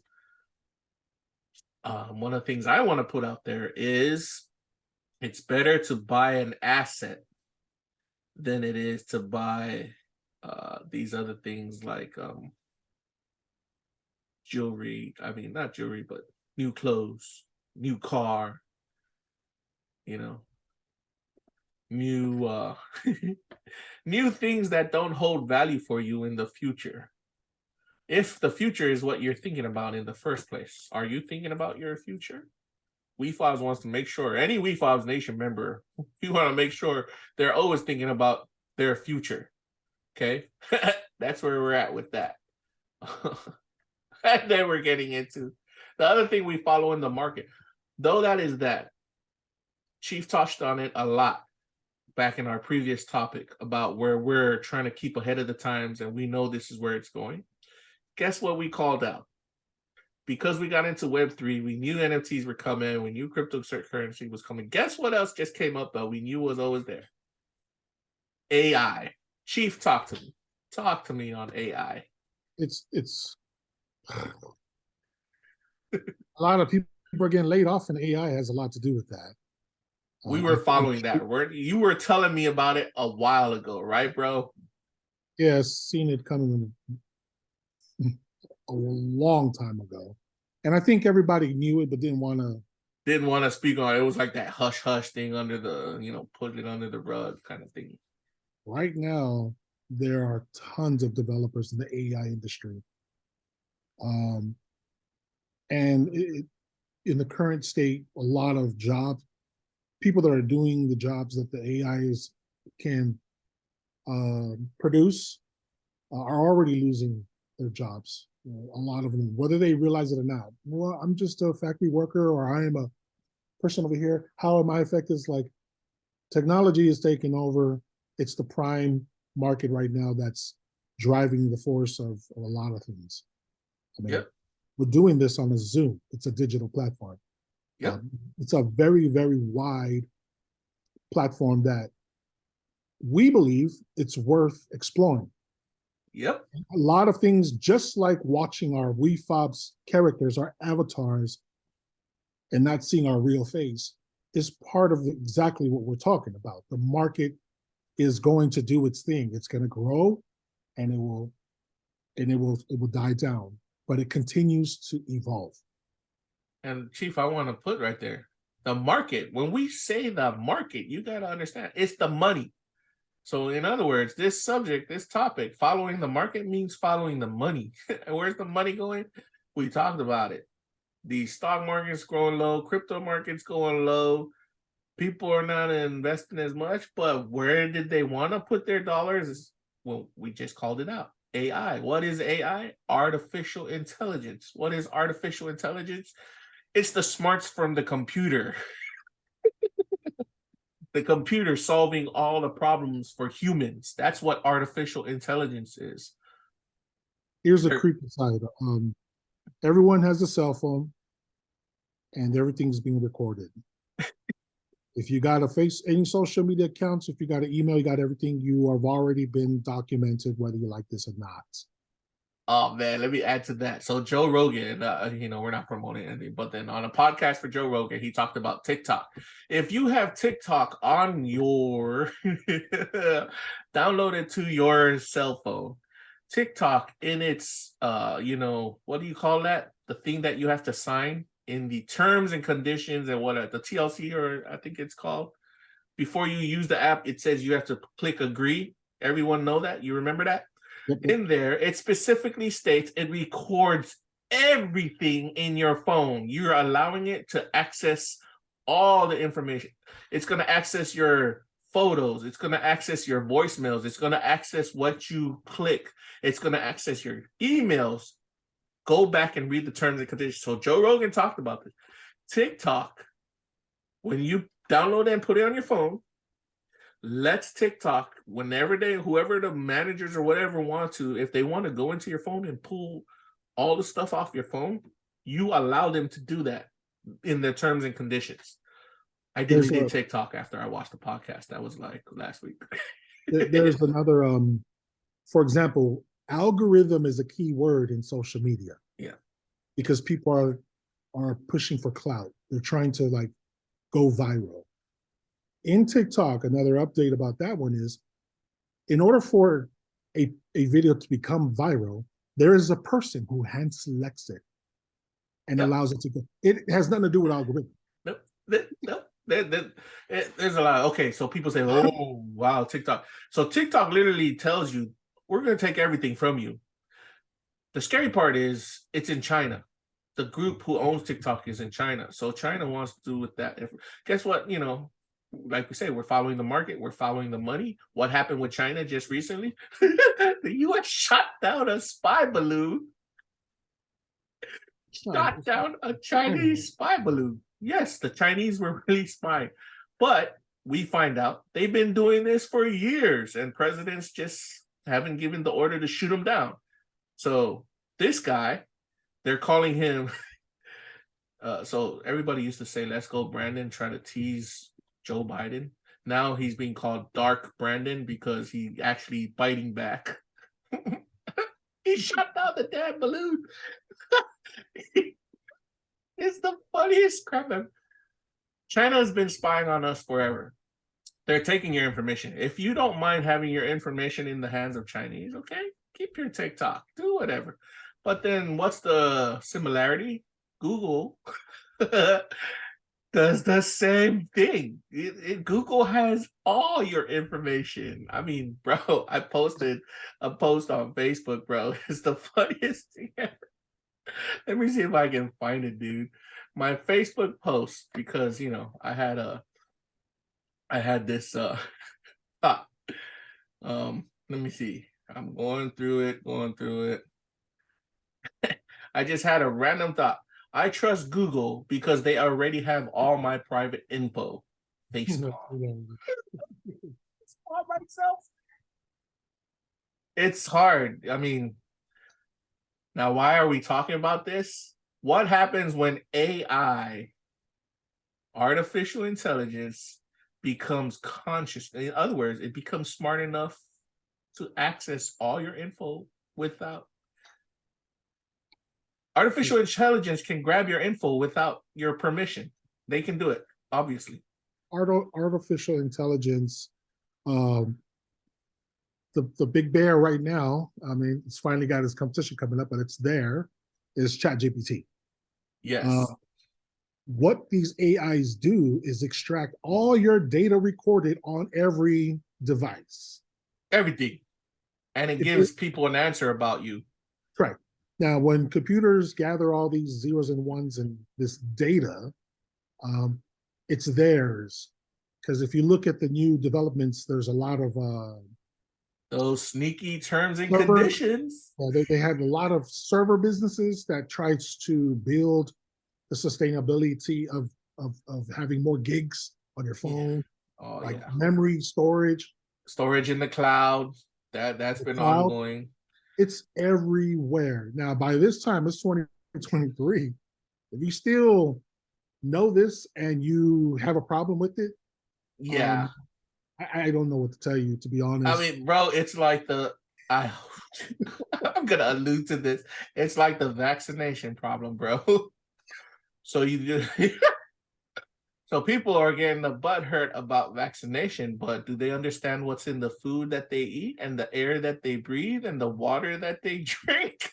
Speaker 2: One of the things I want to put out there is it's better to buy an asset than it is to buy these other things like jewelry. I mean, not jewelry, but new clothes, new car, new new things that don't hold value for you in the future. If the future is what you're thinking about in the first place, are you thinking about your future? Wefobz wants to make sure, any Wefobz Nation member, you want to make sure they're always thinking about their future. Okay? That's where we're at with that. And then we're getting into the other thing we follow in the market. Though that is that, Chief touched on it a lot back in our previous topic about where we're trying to keep ahead of the times, and we know this is where it's going. Guess what we called out? Because we got into Web3, we knew NFTs were coming, we knew cryptocurrency was coming. Guess what else just came up, though? We knew was always there. AI. Chief, talk to me. Talk to me on AI.
Speaker 1: It's a lot of people are getting laid off, and AI has a lot to do with that.
Speaker 2: We were following that. You were telling me about it a while ago, right, bro?
Speaker 1: Yeah, seen it coming a long time ago. And I think everybody knew it, but didn't want to
Speaker 2: speak on it. It was like that hush thing under the, put it under the rug kind of thing.
Speaker 1: Right now, there are tons of developers in the AI industry. And in the current state, a lot of people that are doing the jobs that the AIs can produce are already losing their jobs. A lot of them, whether they realize it or not. Well, I'm just a factory worker, or I am a person over here. How am I affected? It's like technology is taking over. It's the prime market right now that's driving the force of a lot of things. I mean, We're doing this on a Zoom. It's a digital platform.
Speaker 2: Yep.
Speaker 1: It's a very, very wide platform that we believe it's worth exploring.
Speaker 2: Yep.
Speaker 1: A lot of things, just like watching our Wefobz characters, our avatars, and not seeing our real face, is part of exactly what we're talking about. The market is going to do its thing. It's going to grow, and it will die down, but it continues to evolve.
Speaker 2: And Chief, I want to put right there, the market. When we say the market, you got to understand, it's the money. So in other words, this subject, this topic, following the market means following the money. And where's the money going? We talked about it. The stock market's going low, crypto market's going low. People are not investing as much, but where did they want to put their dollars? Well, we just called it out. AI. What is AI? Artificial intelligence. What is artificial intelligence? It's the smarts from the computer. The computer solving all the problems for humans. That's what artificial intelligence is.
Speaker 1: Here's a creepy side. Everyone has a cell phone, and everything's being recorded. If you got any social media accounts, if you got an email, you got everything, you have already been documented, whether you like this or not.
Speaker 2: Oh man, let me add to that. So Joe Rogan, we're not promoting anything, but then on a podcast for Joe Rogan, he talked about TikTok. If you have TikTok on your downloaded to your cell phone, TikTok in its what do you call that? The thing that you have to sign in the terms and conditions and what the TLC, or I think it's called, before you use the app, it says you have to click agree. Everyone know that? You remember that? In there, it specifically states it records everything in your phone. You're allowing it to access all the information. It's going to access your photos. It's going to access your voicemails. It's going to access what you click. It's going to access your emails. Go back and read the terms and conditions. So Joe Rogan talked about this. TikTok, when you download it and put it on your phone, let's TikTok, whoever the managers or whatever want to, if they want to go into your phone and pull all the stuff off your phone, you allow them to do that in their terms and conditions. I deleted TikTok after I watched the podcast. That was like last week.
Speaker 1: There's another, for example, algorithm is a key word in social media.
Speaker 2: Yeah.
Speaker 1: Because people are pushing for clout. They're trying to like go viral. In TikTok, another update about that one is, in order for a video to become viral, there is a person who hand selects it and allows it to go. It has nothing to do with algorithm.
Speaker 2: Nope. There's a lot. Okay, so people say, oh, wow, TikTok. So TikTok literally tells you, we're going to take everything from you. The scary part is it's in China. The group who owns TikTok is in China. So China wants to do with that. Guess what? Like we say, we're following the market, we're following the money. What happened with China just recently? The U.S. shot down a spy balloon. Shot down a Chinese spy balloon. Yes, the Chinese were really spying. But we find out they've been doing this for years, and presidents just haven't given the order to shoot them down. So this guy, they're calling him... so everybody used to say, let's go, Brandon, try to tease Joe Biden. Now he's being called Dark Brandon because he's actually biting back. He shot down the damn balloon. It's the funniest crap ever. China has been spying on us forever. They're taking your information. If you don't mind having your information in the hands of Chinese, okay, keep your TikTok, do whatever. But then what's the similarity? Google does the same thing. Google has all your information. I mean, bro, I posted a post on Facebook, bro. It's the funniest thing ever. Let me see if I can find it, dude. My Facebook post, because I had this let me see. I'm going through it. I just had a random thought. I trust Google because they already have all my private info. Facebook. All myself. It's hard. I mean, now why are we talking about this? What happens when AI, artificial intelligence, becomes conscious? In other words, it becomes smart enough to access all your info without... Artificial intelligence can grab your info without your permission. They can do it, obviously.
Speaker 1: Artificial intelligence, the big bear right now, I mean, it's finally got its competition coming up, but it's there, is ChatGPT.
Speaker 2: Yes.
Speaker 1: What these AIs do is extract all your data recorded on every device.
Speaker 2: Everything. And it gives people an answer about you.
Speaker 1: Correct. Now, when computers gather all these zeros and ones and this data, it's theirs. Because if you look at the new developments, there's a lot of
Speaker 2: Those sneaky terms and
Speaker 1: Server-
Speaker 2: conditions.
Speaker 1: They had a lot of server businesses that tried to build the sustainability of having more gigs on your phone,
Speaker 2: Oh
Speaker 1: like
Speaker 2: yeah.
Speaker 1: memory storage.
Speaker 2: Storage in the cloud. That's
Speaker 1: The
Speaker 2: been
Speaker 1: cloud.
Speaker 2: ongoing.
Speaker 1: It's everywhere. Now, by this time, it's 2023. If you still know this and you have a problem with it,
Speaker 2: Yeah.
Speaker 1: I don't know what to tell you, to be honest.
Speaker 2: I mean, bro, it's like I'm gonna allude to this. It's like the vaccination problem, bro. So so people are getting the butt hurt about vaccination, but do they understand what's in the food that they eat and the air that they breathe and the water that they drink?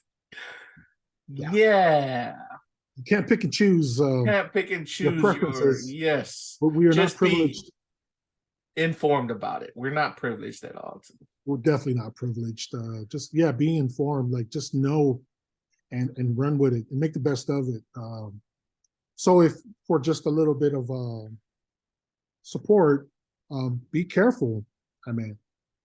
Speaker 2: Yeah.
Speaker 1: You can't pick and choose.
Speaker 2: Can't pick and choose
Speaker 1: preferences.
Speaker 2: yes.
Speaker 1: But we are
Speaker 2: Just
Speaker 1: not privileged.
Speaker 2: be informed about it. We're not privileged at all.
Speaker 1: We're definitely not privileged. Just being informed, like just know and run with it and make the best of it. So if for just a little bit of support, be careful. I mean,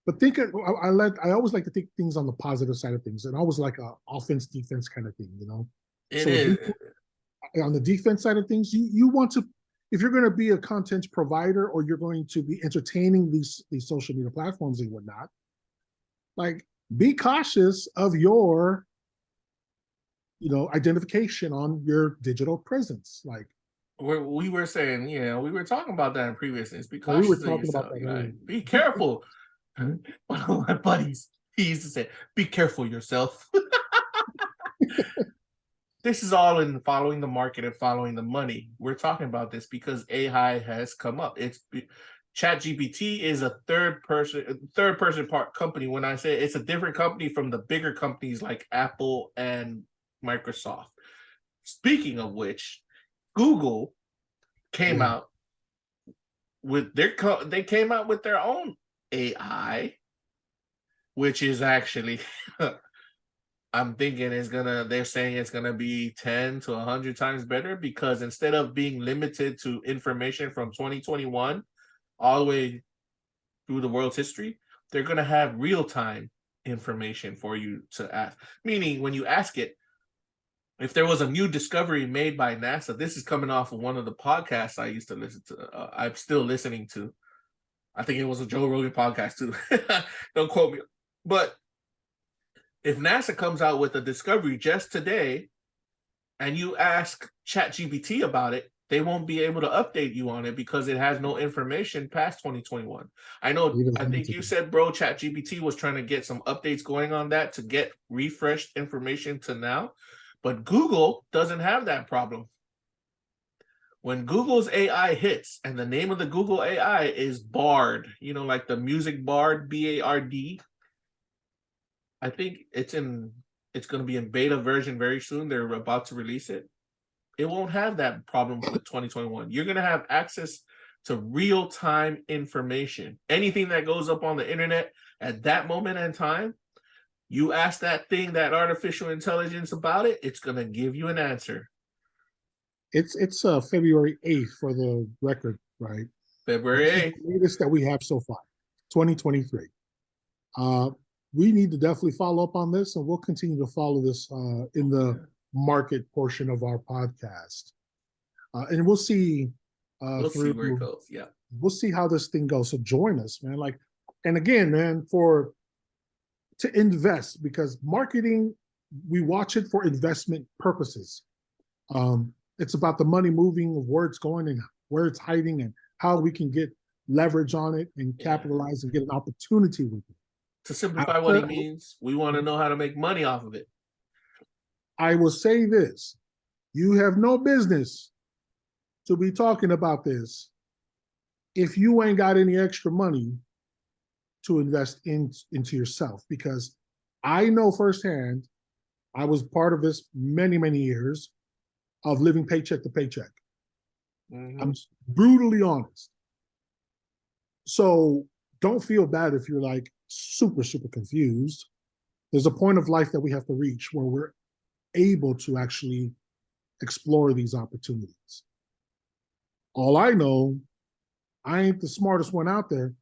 Speaker 1: but I always like to think things on the positive side of things, and always like a offense defense kind of thing, you know.
Speaker 2: It is.
Speaker 1: On the defense side of things, you want to, if you're going to be a content provider or you're going to be entertaining these social media platforms and whatnot, like be cautious of your identification on your digital presence. Like
Speaker 2: we were saying, we were talking about that in previous things. Be
Speaker 1: we were
Speaker 2: cautious of
Speaker 1: talking
Speaker 2: yourself.
Speaker 1: about that
Speaker 2: Like,
Speaker 1: earlier.
Speaker 2: be careful. One of my buddies, he used to say, "Be careful yourself." This is all in following the market and following the money. We're talking about this because AI has come up. ChatGPT is a third person part company. When I say it's a different company from the bigger companies like Apple and Microsoft. Speaking of which, Google came out with they came out with their own AI, which is actually I'm thinking they're saying it's gonna be 10 to 100 times better, because instead of being limited to information from 2021 all the way through the world's history, they're gonna have real-time information for you to ask. Meaning when you ask it, if there was a new discovery made by NASA, this is coming off of one of the podcasts I used to listen to. I'm still listening to. I think it was a Joe Rogan podcast too. Don't quote me. But if NASA comes out with a discovery just today and you ask ChatGPT about it, they won't be able to update you on it because it has no information past 2021. I think you said, bro, ChatGPT was trying to get some updates going on that to get refreshed information to now. But Google doesn't have that problem. When Google's AI hits, and the name of the Google AI is Bard, like the music Bard, B-A-R-D. I think it's going to be in beta version very soon. They're about to release it. It won't have that problem with 2021. You're going to have access to real-time information. Anything that goes up on the internet at that moment in time, you ask that thing, that artificial intelligence about it, it's going to give you an answer.
Speaker 1: It's February 8th for the record, right?
Speaker 2: February 8th.
Speaker 1: The latest that we have so far, 2023. We need to definitely follow up on this, and we'll continue to follow this in the market portion of our podcast. And we'll see.
Speaker 2: We'll see where it goes. Yeah.
Speaker 1: We'll see how this thing goes. So join us, man. And again, man, to invest, because marketing, we watch it for investment purposes. It's about the money moving, of where it's going and where it's hiding, and how we can get leverage on it and capitalize and get an opportunity with it.
Speaker 2: To simplify what he means, we want to know how to make money off of it.
Speaker 1: I will say this: you have no business to be talking about this if you ain't got any extra money to invest into yourself. Because I know firsthand, I was part of this many, many years of living paycheck to paycheck. Mm-hmm. I'm brutally honest. So don't feel bad if you're like super, super confused. There's a point of life that we have to reach where we're able to actually explore these opportunities. All I know, I ain't the smartest one out there,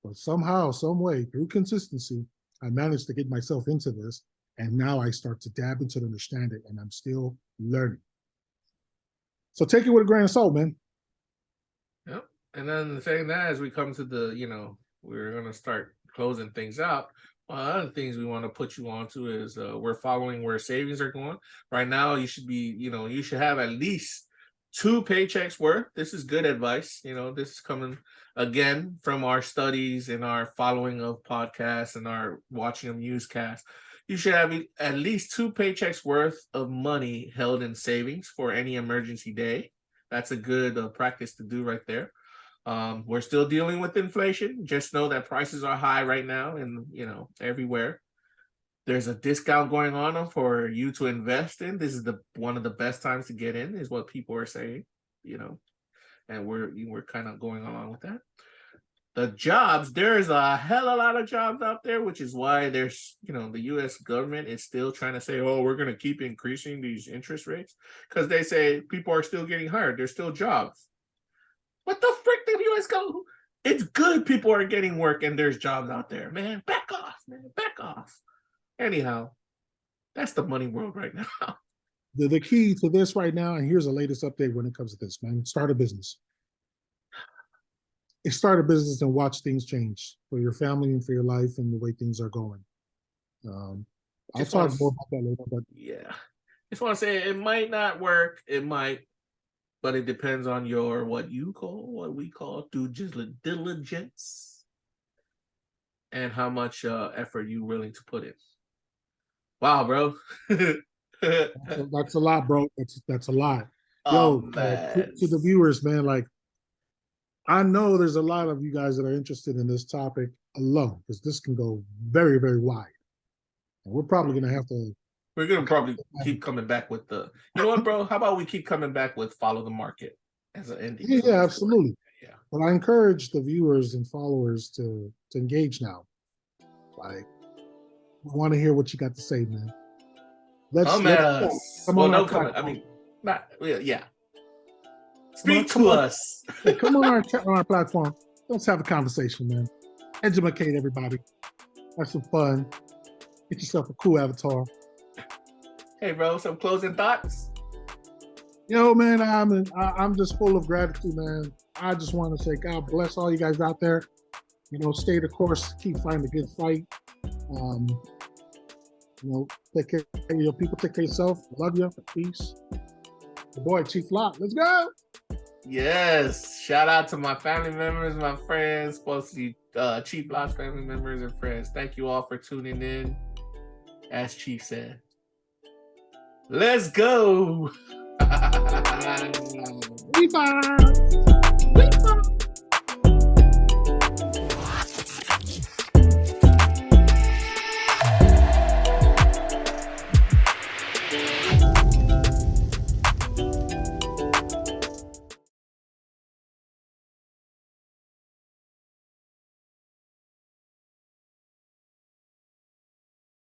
Speaker 1: but somehow, some way, through consistency, I managed to get myself into this, and now I start to dab into it, understand it, and I'm still learning. So take it with a grain of salt, man.
Speaker 2: Yep. And then saying that, as we come to the, we're going to start closing things out. One of the other things we want to put you on to is we're following where savings are going. Right now, you should be, you should have at least 2 paychecks worth. This is good advice. This is coming again from our studies and our following of podcasts and our watching of newscasts. You should have at least 2 paychecks worth of money held in savings for any emergency day. That's a good practice to do right there. We're still dealing with inflation. Just know that prices are high right now and, everywhere. There's a discount going on for you to invest in. This is one of the best times to get in, is what people are saying, and we're kind of going along with that. The jobs, there's a hell of a lot of jobs out there, which is why there's, the U.S. government is still trying to say, oh, we're going to keep increasing these interest rates, because they say people are still getting hired. There's still jobs. What the frick did the U.S. go? It's good people are getting work and there's jobs out there, man. Back off, man. Back off. Anyhow, that's the money world right now.
Speaker 1: The key to this right now, and here's the latest update when it comes to this, man. Start a business. Start a business and watch things change for your family and for your life and the way things are going. I'll talk more about that later, but
Speaker 2: yeah. Just want to say it might not work. It might, but it depends on your what we call due diligence and how much effort you're willing to put in. Wow, bro.
Speaker 1: that's a lot, bro. That's a lot.
Speaker 2: Oh,
Speaker 1: Yo,
Speaker 2: man.
Speaker 1: to the viewers, man, like, I know there's a lot of you guys that are interested in this topic alone, because this can go very, very wide. And we're probably going to have to.
Speaker 2: We're going to probably keep coming back with you know what, bro? How about we keep coming back with follow the market as an ending?
Speaker 1: Yeah, absolutely.
Speaker 2: Yeah.
Speaker 1: But I encourage the viewers and followers to engage now. Like, we want to hear what you got to say, man.
Speaker 2: Come at us.
Speaker 1: Come
Speaker 2: well,
Speaker 1: on
Speaker 2: no, come. I mean, not. Yeah. Speak to us.
Speaker 1: Come on our platform. Let's have a conversation, man. Educate everybody. Have some fun. Get yourself a cool avatar.
Speaker 2: Hey, bro, some closing thoughts?
Speaker 1: Yo, man, I'm just full of gratitude, man. I just want to say God bless all you guys out there. Stay the course. Keep fighting a good fight. Take care of your people. Take care of yourself. Love you. Peace. The boy, Chieflott. Let's go.
Speaker 2: Yes. Shout out to my family members, my friends, supposed to be Chieflott's family members and friends. Thank you all for tuning in. As Chief said, let's go.
Speaker 1: Wefobz.